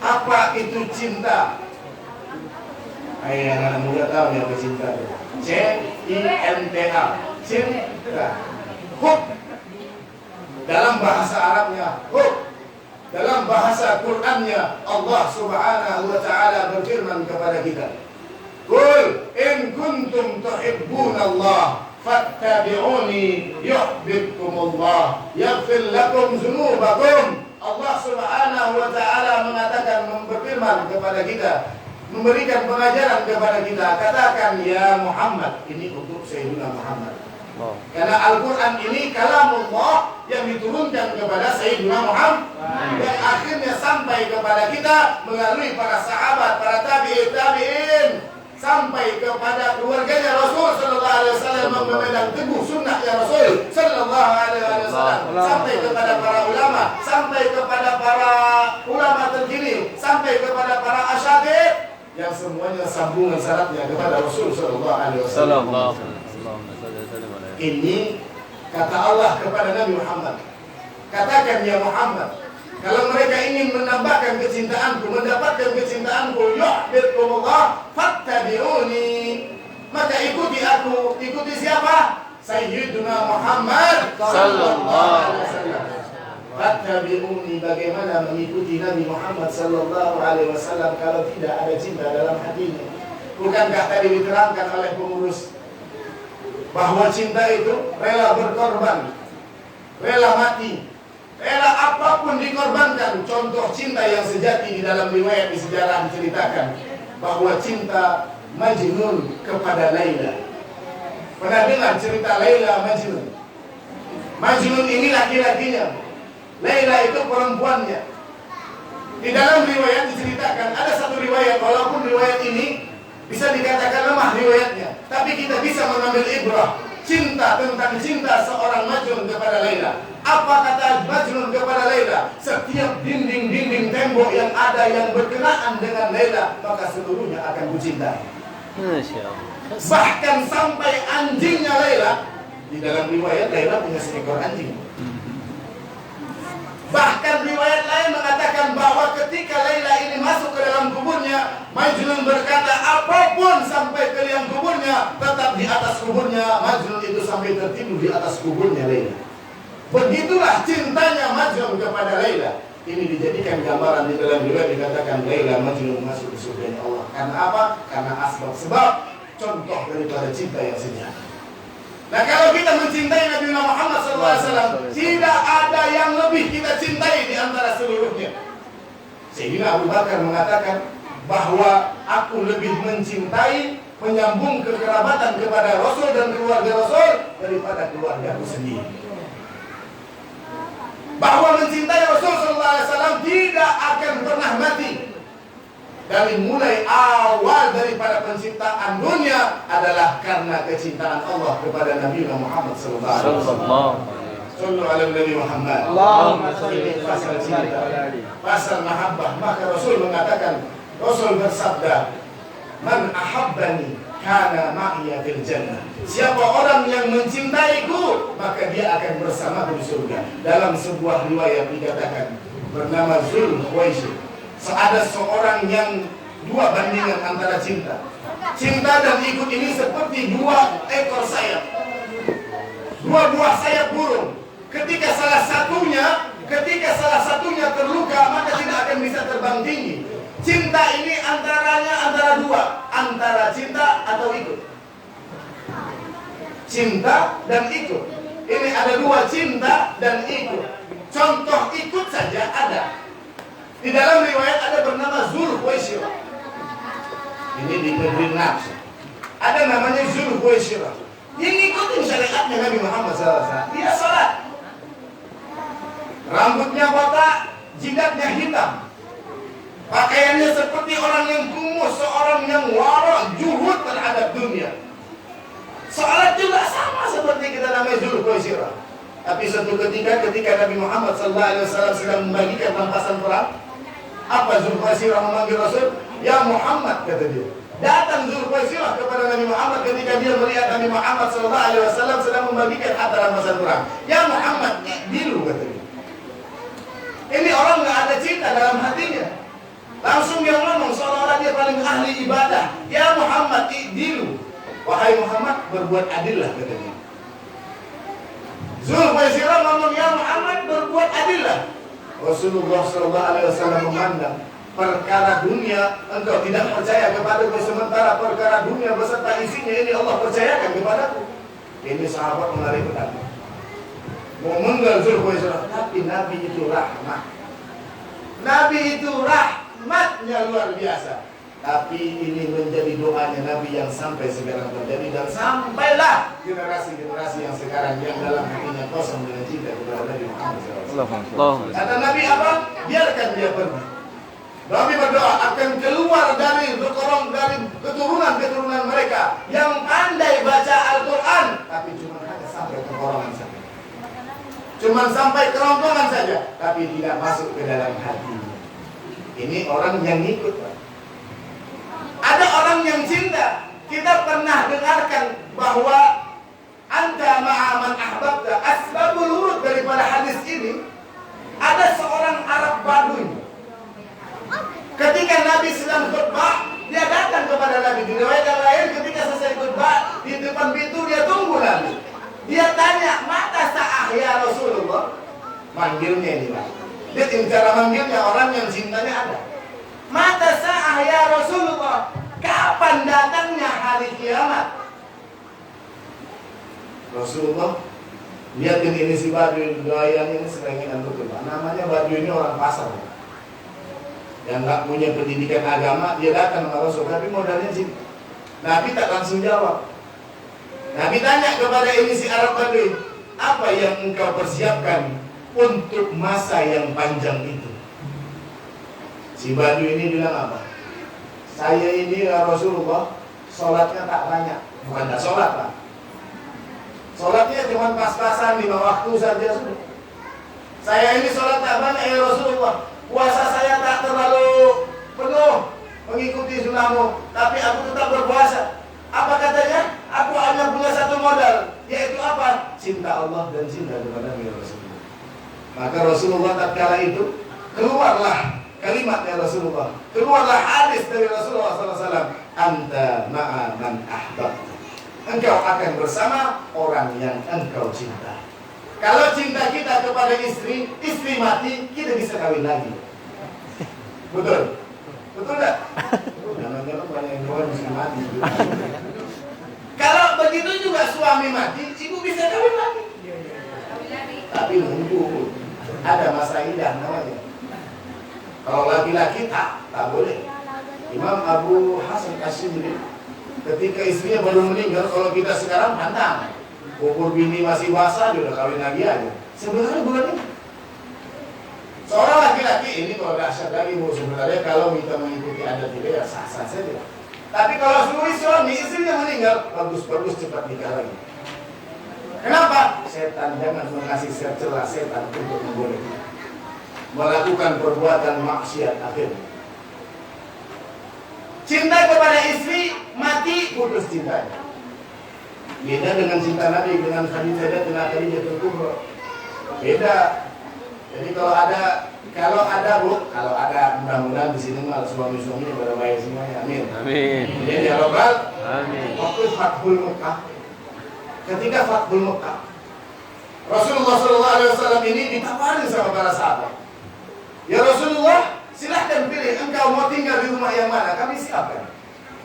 Apa itu cinta? Anak muda tahu yang bercinta. C-I-N-T-A. Cinta. Hub. Dalam bahasa Arabnya hub. Dalam bahasa Qur'annya Allah Subhanahu wa taala berfirman kepada kita, "Qul in kuntum tuhibbunallah fattabi'uni yuhibbukumullah yaghfir lakum dzunubakum." Allah Subhanahu wa taala mengatakan, berfirman kepada kita, memberikan pengajaran kepada kita, katakan ya Muhammad. Ini untuk Sayyidina Muhammad. Karena Al-Quran ini kalamullah yang diturunkan kepada Sayyidina Muhammad, dan akhirnya sampai kepada kita melalui para sahabat, para tabi'in, sampai kepada keluarganya Rasul sallallahu alaihi wasallam, memegang teguh sunnahnya Rasul sallallahu alaihi wasallam, sampai kepada para ulama, sampai kepada para ulama terkini, sampai kepada para asyadid, yang semuanya sambungan syaratnya kepada Rasul sallallahu alaihi wasallam. Ini kata Allah kepada Nabi Muhammad, katakan ya Muhammad, kalau mereka ingin menambahkan kecintaanku, mendapatkan kecintaanku, yuhibbukumullah fattabi'uni, maka ikuti aku. Ikuti siapa? Sayyiduna Muhammad sallallahu alaihi wasallam. Fattabi'uni, bagaimana mengikuti Nabi Muhammad sallallahu alaihi wasallam kalau tidak ada cinta dalam hatinya? Bukankah tadi diterangkan oleh pengurus bahwa cinta itu rela berkorban, rela mati, rela apapun dikorbankan. Contoh cinta yang sejati di dalam riwayat di sejarah diceritakan bahwa cinta Majnun kepada Laila. Pernah dengar cerita Laila Majnun? Majnun ini laki-lakinya, Laila itu perempuannya. Di dalam riwayat diceritakan, ada satu riwayat, walaupun riwayat ini bisa dikatakan lemah riwayatnya, tapi kita bisa mengambil ibrah cinta, tentang cinta seorang Majnun kepada Laila. Apa kata Majnun kepada Laila? Setiap dinding-dinding tembok yang ada yang berkenaan dengan Laila, maka seluruhnya akan kucintai. Bahkan sampai anjingnya Laila, di dalam riwayat Laila punya seekor anjing. Bahkan riwayat lain mengatakan bahwa ketika Laila ini masuk ke dalam kuburnya, Majnun berkata, apapun sampai ke liang kuburnya, tetap di atas kuburnya. Majnun itu sampai tertidur di atas kuburnya Laila. Begitulah cintanya Majnun kepada Laila. Ini dijadikan gambaran di dalam riwayat, dikatakan Laila Majnun masuk ke surganya Allah. Karena apa? Karena sebab contoh daripada cinta yang sejati. Nah, kalau kita mencintai Nabi Muhammad SAW, tidak ada yang lebih kita cintai di antara seluruhnya. Sayyidina Abu Bakar mengatakan bahwa aku lebih mencintai menyambung kekerabatan kepada Rasul dan keluarga Rasul daripada keluarga sendiri. Bahwa mencintai Rasul sallallahu alaihi wasallam tidak akan pernah mati. Dari mulai awal daripada penciptaan dunia adalah karena kecintaan Allah kepada Nabi Muhammad sallallahu alaihi wasallam. Sallu ala Nabi Muhammad. Allahumma shalli wa Pasal sallim cinta, pasal mahabbah. Maka Rasul mengatakan, Rasul bersabda, "Man ahabbani kana ma'iya fil jannah." Siapa orang yang mencintaiku, maka dia akan bersamaku di surga. Dalam sebuah riwayat dikatakan bernama Zulkhuwaisir. Ada seorang yang dua bandingan antara cinta. Cinta dan ikut ini seperti dua ekor sayap, dua buah sayap burung. Ketika salah satunya terluka, maka tidak akan bisa terbang tinggi. Cinta ini antara dua, antara cinta atau ikut. Cinta dan ikut. Ini ada dua, cinta dan ikut. Contoh ikut saja ada. Di dalam riwayat ada bernama Zulkhuwaisir. Ini di negeri Najd. Ada namanya Zulkhuwaisir. Yang ngikutin syariatnya Nabi Muhammad SAW. Dia salat. Rambutnya botak, jidatnya hitam. Pakaiannya seperti orang yang kumuh, seorang yang wara, juhud terhadap dunia. Salat juga sama seperti kita namanya Zulkhuwaisir. Tapi suatu ketika Nabi Muhammad SAW sedang membagikan rampasan perang, apa Zulkhuwaisir memanggil Rasul? Ya Muhammad, kata dia. Datang Zulkhuwaisir kepada Nabi Muhammad ketika dia melihat Nabi Muhammad SAW sedang membagikan harta rampasan perang. Ya Muhammad, ikdilu, kata dia. Ini orang nggak ada cinta dalam hatinya. Langsung dia ngomong seolah-olah dia paling ahli ibadah. Ya Muhammad, ikdilu. Wahai Muhammad, berbuat adillah, kata dia. Zulkhuwaisir ngomong, ya Muhammad, berbuat adillah. Rasulullah SAW memandang perkara dunia engkau tidak percaya kepadaku, sementara perkara dunia beserta isinya ini Allah percayakan kepadaku. Ini sahabat menarik pedang, mau menggal Zulkhuwaisir, tapi Nabi itu rahmat. Nabi itu rahmatnya luar biasa. Tapi ini menjadi doanya Nabi yang sampai sekarang terjadi, dan sampailah generasi-generasi yang sekarang yang dalam hatinya kosong dengan cinta kepada Nabi Muhammad SAW. Kata Nabi apa? Biarkan dia pergi. Nabi berdoa akan keluar dari keturunan mereka yang pandai baca Al-Quran, tapi cuma hanya sampai kerongkongan saja. Cuma sampai kerongkongan saja, tapi tidak masuk ke dalam hati. Ini orang yang ngikut, Pak. Ada orang yang cinta. Kita pernah dengarkan bahwa anta ma'aman ahbabta. Asbabul wurud daripada hadis ini, ada seorang Arab Baduy. Ketika Nabi sedang khutbah, dia datang kepada Nabi. Di riwayat yang lain, ketika selesai khutbah, di depan pintu dia tunggu Nabi. Dia tanya, mata sa'ah ya Rasulullah? Manggilnya ini, Pak. Dia cara manggilnya orang yang cintanya ada. Mata sa'ah ya Rasulullah? Kapan datangnya hari kiamat? Rasulullah lihatin ini si Baduy, gayanya ini serenginan betul, Pak. Namanya Baduy ini orang pasar, Pak. Yang nggak punya pendidikan agama, dia datang sama Rasul, tapi modalnya cinta. Nabi tak langsung jawab. Nabi tanya kepada ini si Arab Baduy, apa yang engkau persiapkan untuk masa yang panjang itu? Si Baduy ini bilang apa? Saya ini ya Rasulullah, sholatnya tak banyak. Bukan tak sholat, Pak. Sholatnya cuma pas-pasan 5 waktu saja sudah. Saya ini sholat tak banyak ya Rasulullah. Puasa saya tak terlalu penuh mengikuti sunnahmu, tapi aku tetap berpuasa. Apa katanya? Aku hanya punya satu modal, yaitu apa? Cinta Allah dan cinta kepada Rasulullah. Maka Rasulullah tatkala itu keluarlah kalimatnya Rasulullah, keluarlah hadis dari Rasulullah SAW. Anta ma'a man ahbabta. Engkau akan bersama orang yang engkau cinta. Kalau cinta kita kepada istri mati, kita bisa kawin lagi. Betul? Betul enggak? Jangan-jangan banyak yang kawan bisa mati. Kalau begitu juga suami mati, ibu bisa kawin lagi. Tapi nunggu, ada masa idah namanya. Kalau laki-laki tak boleh. Imam Abu Hasan Asy'ari Ketika istrinya baru meninggal, kalau kita sekarang pantang. Umur bini masih basah, dia udah kawin lagi aja. Sebenarnya bukan itu. Seorang laki-laki ini kalau dahsyat lagi, Bu, sebenarnya kalau kita mengikuti adat itu ya sah-sah saja. Tapi kalau suami istrinya meninggal, bagus-bagus cepat nikah lagi. Kenapa? Setan jangan mengasih celah setan untuk membolehkan melakukan perbuatan maksiat akhirnya. Cinta kepada istri mati, putus cintanya. Beda dengan cinta Nabi dengan Khadijah dan Khadijah Kubra. Beda. Jadi kalau ada mudah-mudahan di sini malah suami-suami pada baik semuanya. Amin. Amin. Jadi ya Rabbal. Amin. Waktu Fathul Mekah, ketika Fathul Mekah, Rasulullah SAW ini ditawari sama para sahabat. Ya Rasulullah, silahkan pilih, engkau mau tinggal di rumah yang mana, kami siapkan.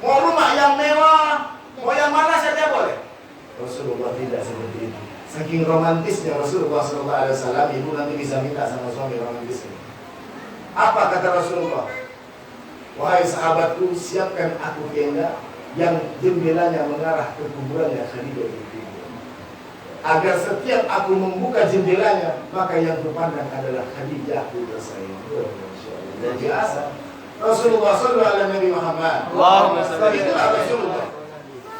Mau rumah yang mewah, mau yang mana saja boleh. Rasulullah tidak seperti itu. Saking romantisnya Rasulullah SAW, ibu nanti bisa minta sama suami romantisnya. Apa kata Rasulullah? Wahai sahabatku, siapkan aku tenda yang jendelanya mengarah ke kuburannya Khadijah binti Khuwailid. Agar setiap aku membuka jendelanya, maka yang terpandang adalah Khadijah tersayang. Luar biasa. Rasulullah SAW Nabi Muhammad. Allahumma shalli Itulah Rasulullah.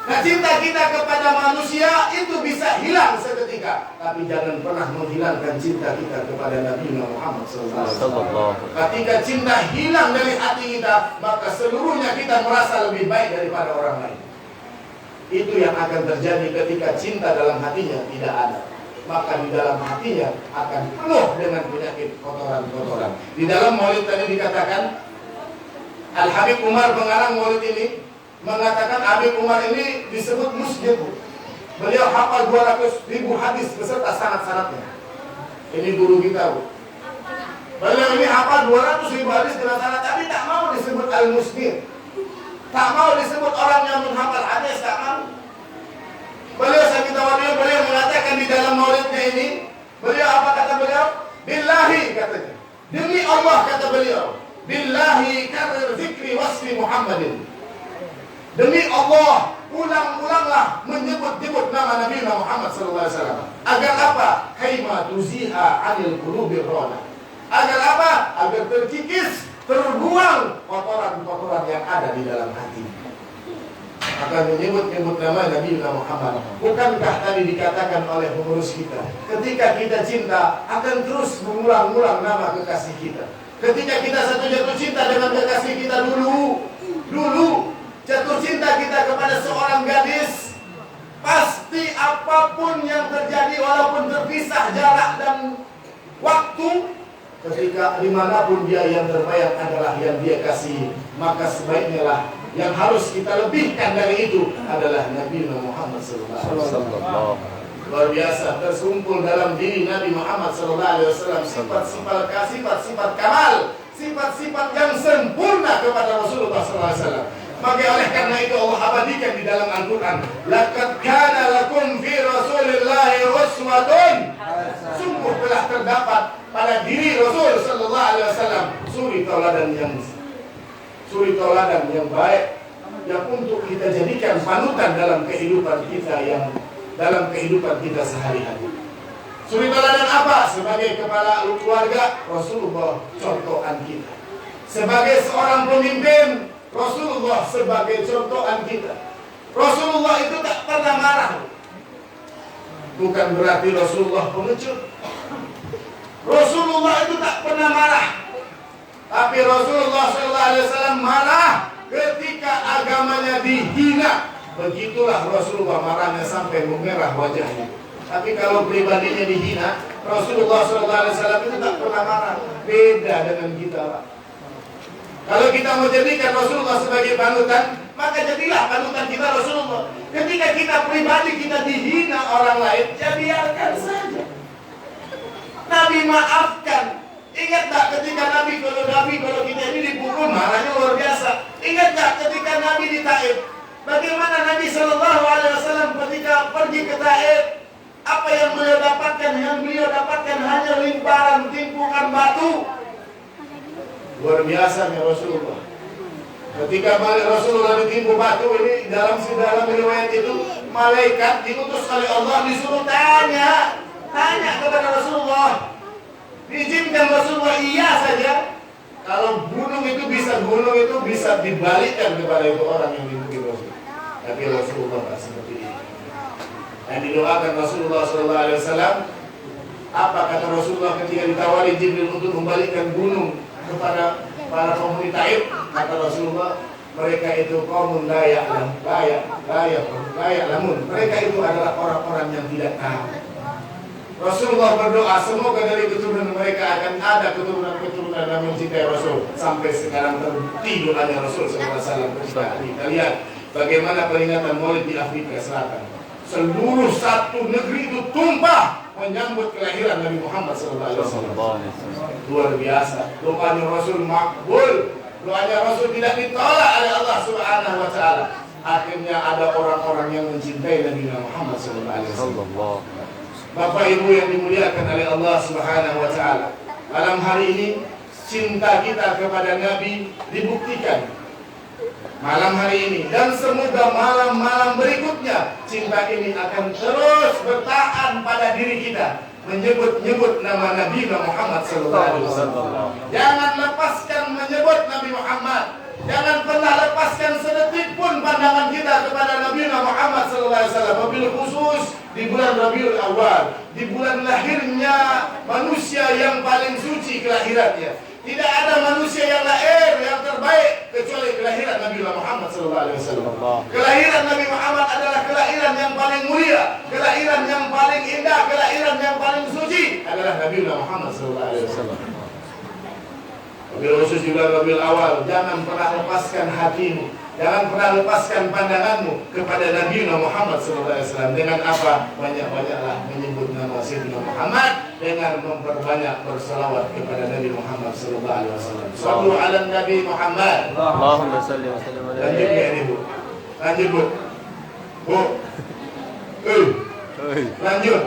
Nah, cinta kita kepada manusia itu bisa hilang seketika, tapi jangan pernah menghilangkan cinta kita kepada Nabi Muhammad SAW. Ketika cinta hilang dari hati kita, maka seluruhnya kita merasa lebih baik daripada orang lain. Itu yang akan terjadi ketika cinta dalam hatinya tidak ada. Maka di dalam hatinya akan penuh dengan penyakit kotoran-kotoran. Di dalam maulid tadi dikatakan, Al-Habib Umar pengarang maulid ini mengatakan Habib Umar ini disebut musjid. Beliau hafal 200.000 hadis beserta sanad-sanadnya. Ini guru kita, Bu. Beliau ini hafal 200.000 hadis dengan sanad, tapi tak mau disebut al-musnid. Tak mau disebut orang yang menghafal hadis, tak mau. Beliau sakit awalnya, beliau mengatakan di dalam maulidnya ini, beliau apa kata beliau? Billahi katanya. Demi Allah kata beliau. Billahi karir zikri wasfi Muhammadin. Demi Allah, ulang-ulanglah menyebut-nyebut nama Nabi Muhammad SAW. Agar apa? Kaima tuziha anil qulubi rona. Agar apa? Agar terkikis, terbuang kotoran-kotoran yang ada di dalam hati. Akan menyebut-nyebut nama Nabi Muhammad. Bukankah tadi dikatakan oleh pengurus kita, ketika kita cinta akan terus mengulang-ulang nama kekasih kita. Ketika kita satu jatuh cinta dengan kekasih kita dulu jatuh cinta kita kepada seorang gadis, pasti apapun yang terjadi walaupun terpisah jarak dan waktu, ketika dimanapun dia yang terbayang adalah yang dia kasih, maka sebaiknya lah yang harus kita lebihkan dari itu adalah Nabi Muhammad SAW. Luar biasa, tersumpul dalam diri Nabi Muhammad SAW sifat-sifat kamal, sifat-sifat yang sempurna kepada Rasulullah SAW. Maka oleh karena itu Allah abadikan di dalam Al-Quran, laqad kana lakum fi Rasulillahi uswatun. Sungguh telah terdapat pada diri Rasul sallallahu alaihi wasallam suri tauladan yang baik, yang untuk kita jadikan panutan dalam kehidupan kita sehari-hari. Suri tauladan apa? Sebagai kepala keluarga, Rasulullah contohan kita. Sebagai seorang pemimpin, Rasulullah sebagai contohan kita. Rasulullah itu tak pernah marah. Bukan berarti Rasulullah pengecut. Rasulullah itu tak pernah marah. Tapi Rasulullah SAW marah ketika agamanya dihina. Begitulah Rasulullah marahnya sampai memerah wajahnya. Tapi kalau pribadinya dihina, Rasulullah SAW itu tak pernah marah. Beda dengan kita, Pak. Kalau kita mau jadikan Rasulullah sebagai panutan, maka jadilah panutan kita Rasulullah. Ketika kita pribadi kita dihina orang lain, ya biarkan saja. Nabi maafkan. Ingat tak ketika kalau kita ini dipukul, marahnya luar biasa. Ingat tak ketika Nabi di Taif, bagaimana Nabi SAW ketika pergi ke Taif, apa yang beliau dapatkan? Yang beliau dapatkan hanya limparan timbukan batu. Luar biasanya Rasulullah. Ketika Rasulullah ditimpa batu ini dalam riwayat itu malaikat diutus oleh Allah disuruh tanya kepada Rasulullah. Diizinkan Rasulullah iya saja. Kalau gunung itu bisa dibalikkan kepada itu orang yang dibunuh Rasul. Tapi Rasulullah tak seperti ini. Yang didoakan Rasulullah SAW, apa kata Rasulullah ketika ditawari Jibril untuk membalikkan gunung kepada para penghuni Taif? Kata Rasulullah, mereka itu kaumun layak lamun. Mereka itu adalah orang-orang yang tidak tahu. Rasulullah berdoa semoga dari keturunan mereka akan ada keturunan yang mencintai Rasul. Sampai sekarang terbukti doanya Rasul SAW. Kita lihat bagaimana peringatan Maulid di Afrika Selatan. Seluruh satu negeri itu tumpah menyambut kelahiran Nabi Muhammad SAW. Luar biasa. Doanya Rasul makbul. Doanya Rasul tidak ditolak oleh Allah Subhanahu wa Ta'ala. Akhirnya ada orang-orang yang mencintai Nabi Muhammad SAW. Bapak Ibu yang dimuliakan oleh Allah Subhanahu wa Ta'ala, malam hari ini cinta kita kepada Nabi dibuktikan malam hari ini, dan semoga malam-malam berikutnya cinta ini akan terus bertahan pada diri kita, menyebut-nyebut nama Nabi Muhammad SAW. Jangan lepaskan menyebut Nabi Muhammad. Jangan pernah lepaskan sedetik pun pandangan kita kepada Nabi Muhammad SAW. Wabil khusus di bulan Rabiul Awal, di bulan lahirnya manusia yang paling suci kelahirannya. Tidak ada manusia yang lahir yang terbaik kecuali kelahiran Nabi Muhammad SAW. Kelahiran Nabi Muhammad adalah kelahiran yang paling mulia, kelahiran yang paling indah, kelahiran yang paling suci adalah Nabi Muhammad SAW. Wabil khusus di bulan Rabiul Awal, jangan pernah lepaskan hatimu, jangan pernah lepaskan pandanganmu kepada Nabi Muhammad SAW. Dengan apa? Banyak-banyaklah menyebut nama Sayyidina Muhammad dengan memperbanyak berselawat kepada Nabi Muhammad SAW. Sallu ala Nabi Muhammad. Allahumma salli wa sallim ala Lanjut ya ini Bu. Lanjut Bu. Bu. Lanjut.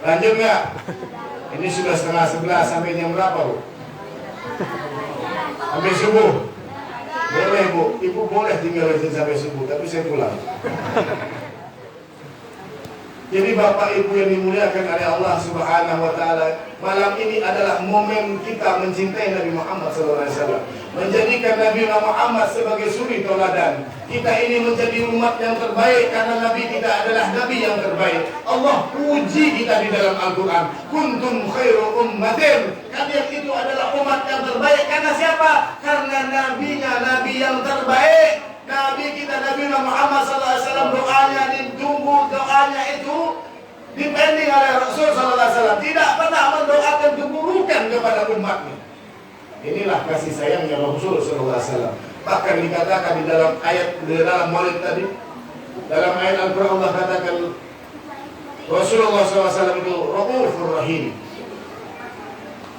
Lanjut nggak? Ini sudah setengah 11 sampai jam berapa Bu? Sampai subuh. Boleh Bu, Ibu boleh tinggal di sini sampai subuh, tapi saya pulang. Jadi Bapak Ibu yang dimuliakan oleh Allah Subhanahu wa Ta'ala, malam ini adalah momen kita mencintai Nabi Muhammad SAW, menjadikan Nabi Muhammad sebagai suri teladan. Kita ini menjadi umat yang terbaik karena Nabi kita adalah Nabi yang terbaik. Allah puji kita di dalam Al-Quran, kuntum khairu ummatin. Kalian itu adalah umat yang terbaik karena siapa? Karena nabinya Nabi yang terbaik. Nabi kita Nabi Muhammad SAW doanya ditunggu, doanya itu dipending oleh Rasul SAW. Tidak pernah mendoakan keburukan kepada umatnya. Inilah kasih sayangnya Rasul SAW. Bahkan dikatakan di dalam ayat, di dalam Maulid tadi, dalam ayat Al-Quran Allah katakan Rasulullah SAW itu Raufur Rahim.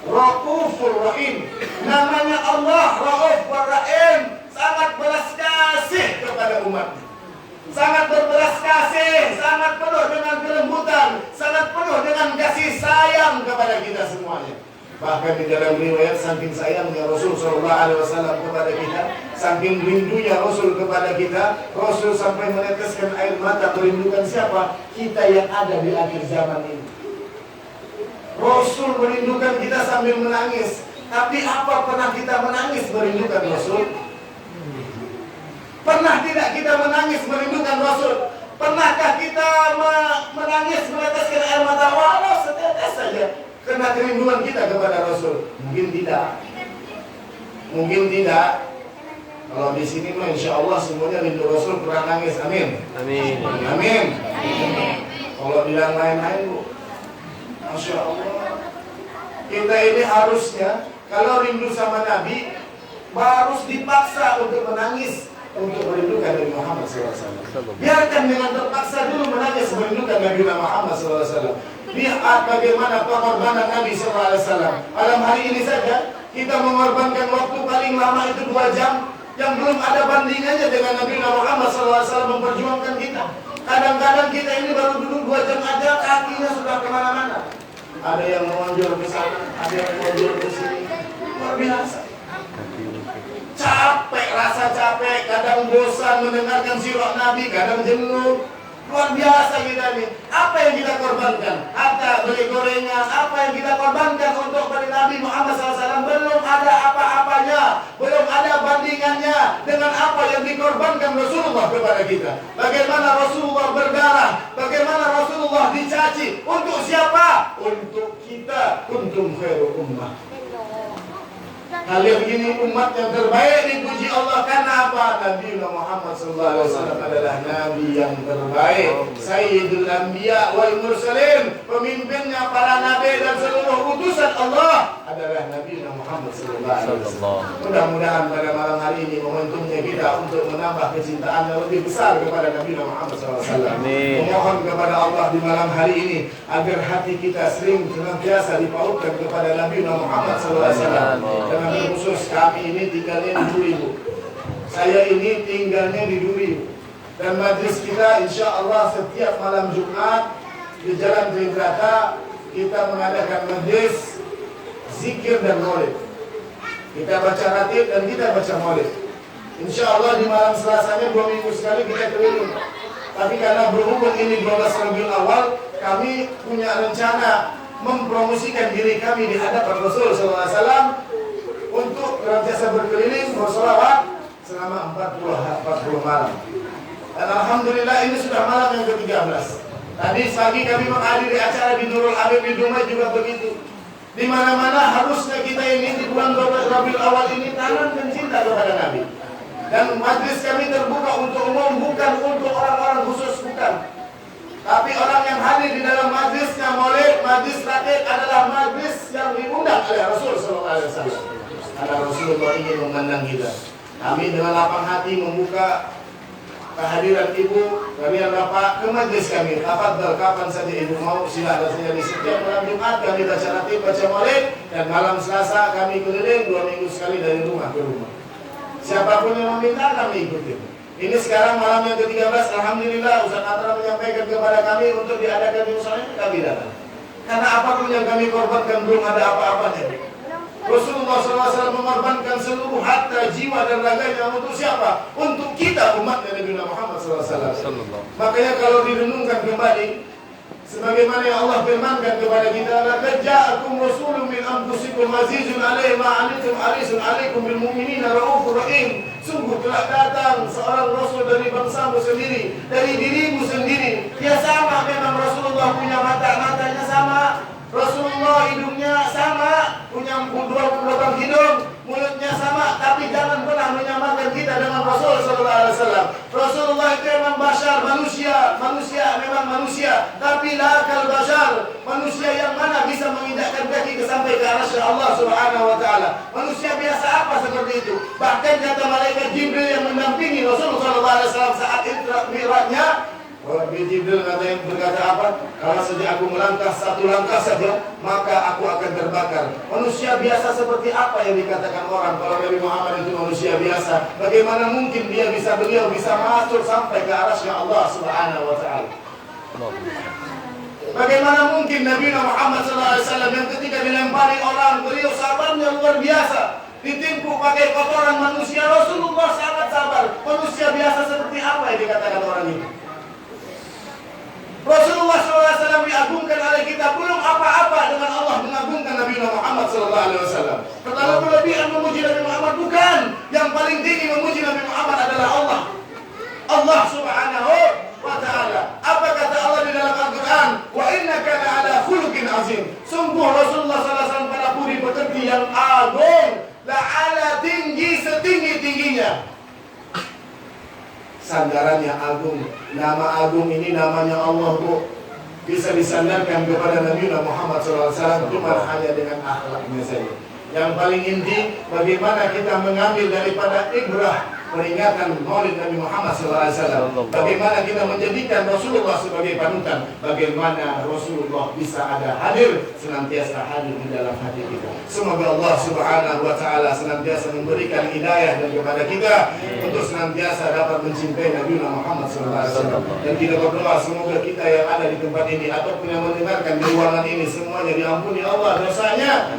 Raufur Rahim. Namanya Allah Rauf Rahim. Sangat belas kasih kepada umatnya, sangat berbelas kasih, sangat penuh dengan kelembutan, sangat penuh dengan kasih sayang kepada kita semuanya. Bahkan di dalam riwayat saking sayangnya Rasul SAW kepada kita, saking rindunya Rasul kepada kita, Rasul sampai meneteskan air mata merindukan siapa? Kita yang ada di akhir zaman ini. Rasul merindukan kita sambil menangis. Tapi apa pernah kita menangis merindukan Rasul? Pernah tidak kita menangis merindukan Rasul? Pernahkah kita menangis meneteskan air mata walau setetes saja karena kerinduan kita kepada Rasul? Mungkin tidak. Mungkin tidak. Kalau di sini mah insya Allah semuanya rindu Rasul pernah nangis. Amin. Amin. Amin. Kalau bilang lain-lain Bu, Masya Allah, kita ini harusnya kalau rindu sama Nabi harus dipaksa untuk menangis, untuk merindukan Nabi Muhammad SAW. Biarkan dengan terpaksa dulu menangis merindukan Nabi Muhammad SAW. Lihat bagaimana pengorbanan Nabi SAW. Malam hari ini saja kita mengorbankan waktu paling lama itu 2 jam, yang belum ada bandingannya dengan Nabi Muhammad SAW memperjuangkan kita. Kadang-kadang kita ini baru duduk 2 jam aja kakinya sudah kemana-mana. Ada yang menonjol ke sana, ada yang menonjol ke sini. Luar biasa. Capek, rasa capek, kadang bosan mendengarkan sirah Nabi, kadang jenuh. Luar biasa kita nih. Apa yang kita korbankan? Harta, beli gorengan, apa yang kita korbankan untuk beri Nabi Muhammad SAW? Belum ada apa-apanya, belum ada bandingannya dengan apa yang dikorbankan Rasulullah kepada kita. Bagaimana Rasulullah berdarah, bagaimana Rasulullah dicaci. Untuk siapa? Untuk kita. Kuntum khairu ummah. Kalian ini umat yang terbaik, dipuji Allah karena apa? Nabi Muhammad SAW adalah Nabi yang terbaik, Sayyidul Anbiya wal Mursalin, pemimpinnya para Nabi dan seluruh utusan Allah adalah Nabi Muhammad SAW. Mudah-mudahan pada malam hari ini momentumnya kita untuk menambah kecintaan yang lebih besar kepada Nabi Muhammad SAW. Memohon kepada Allah di malam hari ini agar hati kita sering senantiasa dipautkan kepada Nabi Muhammad SAW. Dengan khusus kami ini tinggalnya di Duri, Bu. Saya ini tinggalnya di Duri, Bu. Dan majlis kita insya Allah setiap malam Jumat di Jalan Tribrata kita mengadakan majlis zikir dan maulid. Kita baca ratib dan kita baca maulid. Insya Allah di malam Selasanya 2 minggu sekali kita keliling. Tapi karena berhubung ini 12 Rabiul Awal, kami punya rencana mempromosikan diri kami di hadapan Rasul SAW untuk senantiasa berkeliling bersolawat selama 40 malam. Dan alhamdulillah ini sudah malam yang ke-13. Tadi pagi kami menghadiri acara di Nurul Habib di Dumai juga begitu. Di mana-mana harusnya kita ini di bulan Rabiul Awal ini tanamkan cinta kepada Nabi. Dan majlis kami terbuka untuk umum, bukan untuk orang-orang khusus, bukan. Tapi orang yang hadir di dalam majlisnya maulid, majlis ratib adalah majlis yang diundang oleh Rasul SAW. Karena Rasulullah ingin memandang kita. Kami dengan lapang hati membuka kehadiran ibu, kalian bapak ke majlis kami. Tafadhal, kapan saja ibu mau silakan saja di setiap malam Jumat kami baca ratib, baca maulid, dan malam Selasa kami keliling 2 minggu sekali dari rumah ke rumah. Siapapun yang meminta kami ikutin. Ini sekarang malam yang ke-13, alhamdulillah Ustaz Atra menyampaikan kepada kami untuk diadakan di musola ini, kami datang. Karena apapun yang kami korbankan belum ada apa-apanya. Rasulullah SAW mengorbankan seluruh harta, jiwa dan raganya untuk siapa? Untuk kita umat Nabi Muhammad SAW. Makanya kalau direnungkan kembali, sebagaimana yang Allah firmankan kepada kita, laqad ja'akum rasulun min anfusikum azizun 'alaihi ma 'anittum harisun 'alaikum bil mu'minina raufur rahim. Sungguh telah datang seorang rasul dari bangsamu sendiri, dari dirimu sendiri. Ya sama, memang Rasulullah punya matanya sama. Rasulullah hidungnya sama, punya 2 lubang hidung, mulutnya sama, tapi jangan pernah menyamakan kita dengan Rasul sallallahu alaihi wasallam. Rasulullah itu memang bashar, manusia memang manusia, tapi la kal bashar, manusia yang mana bisa menginjakkan kaki sampai ke arasy Allah Subhanahu wa taala. Manusia biasa apa seperti itu? Bahkan kata malaikat Jibril yang mendampingi Rasulullah sallallahu alaihi wasallam saat Isra Mi'rajnya, Jibril berkata apa? Kalau saja aku melangkah 1 langkah saja, maka aku akan terbakar. Manusia biasa seperti apa yang dikatakan orang? Kalau Nabi Muhammad itu manusia biasa, bagaimana mungkin beliau bisa masuk sampai ke arasy-Nya Allah Subhanahu wa taala? Bagaimana mungkin Nabi Muhammad SAW yang ketika dilempari orang, beliau sabarnya luar biasa, ditimpu pakai kotoran manusia. Rasulullah sangat sabar. Manusia biasa seperti apa yang dikatakan orang itu? Rasulullah SAW diagungkan oleh kita, belum apa-apa dengan Allah mengagungkan Nabi Muhammad SAW. Pertama berlebihan memuji Nabi Muhammad, bukan. Yang paling tinggi memuji Nabi Muhammad adalah Allah. Allah Subhanahu wa ta'ala. Apa kata Allah di dalam Al-Quran? Wa innaka la'ala khuluqin azim. Sungguh Rasulullah SAW pada budi pekerti yang agung, la'ala tinggi setinggi-tingginya. Sandarannya agung. Nama agung ini namanya Allah, Bu. Bisa disandarkan kepada Nabi Muhammad SAW cuma hanya dengan akhlaknya saja. Yang paling inti, bagaimana kita mengambil daripada ibrah peringatan Maulid Nabi Muhammad SAW. Bagaimana kita menjadikan Rasulullah sebagai panutan, bagaimana Rasulullah bisa ada hadir, senantiasa hadir di dalam hati kita. Semoga Allah Subhanahu wa Ta'ala senantiasa memberikan hidayah dan kepada kita untuk senantiasa dapat mencintai Nabi Muhammad SAW. Dan kita berdoa semoga kita yang ada di tempat ini ataupun yang mendengarkan di ruangan ini semuanya diampuni Allah dosanya,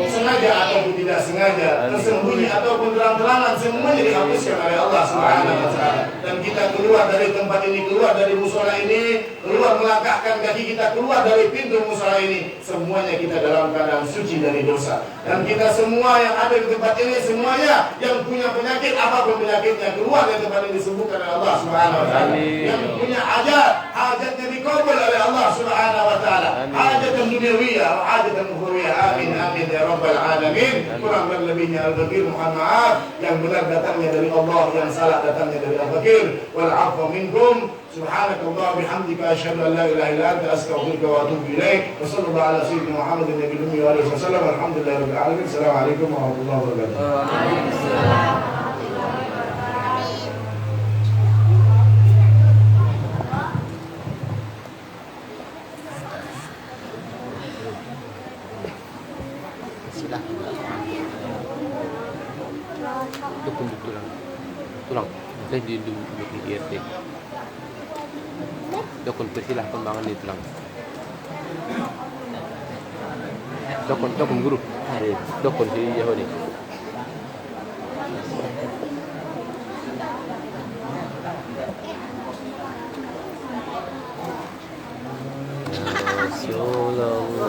sengaja ataupun tidak sengaja, tersembunyi ataupun terang-terangan, semuanya dihapuskan oleh Allah Subhanahu wa Ta'ala. Dan kita keluar dari tempat ini, keluar dari musola ini, keluar melangkahkan kaki kita keluar dari pintu musola ini, semuanya kita dalam keadaan suci dari dosa. Dan kita semua yang ada di tempat ini, semuanya yang punya penyakit apapun penyakitnya, keluar dari tempat ini disembuhkan oleh Allah Subhanahu wa Ta'ala. Yang punya hajatnya dikabul oleh Allah Subhanahu wa Ta'ala, hajatan dunyawiyah, hajatan ukhrawiyah. Amin amin ya rabbal alamin. Kurang dan lebihnya al-fakir mohon maaf, yang benar datangnya dari Allah, yang salah datangnya dari al-fakir. Wal 'afwa minkum. Subhanakallah bihamdika asyhadu an la ilaha illa anta astaghfiruka wa atubu ilaik. Wa sallallahu ala sayyidina Muhammadin nabiyil ummi wa alihi wasallam. Alhamdulillahirabbil alamin. Assalamualaikum warahmatullahi wabarakatuh. Dukun tulang saya di IRT dukun persilahkan bangun di tulang dukun guru dukun si Yahudi Rasulullah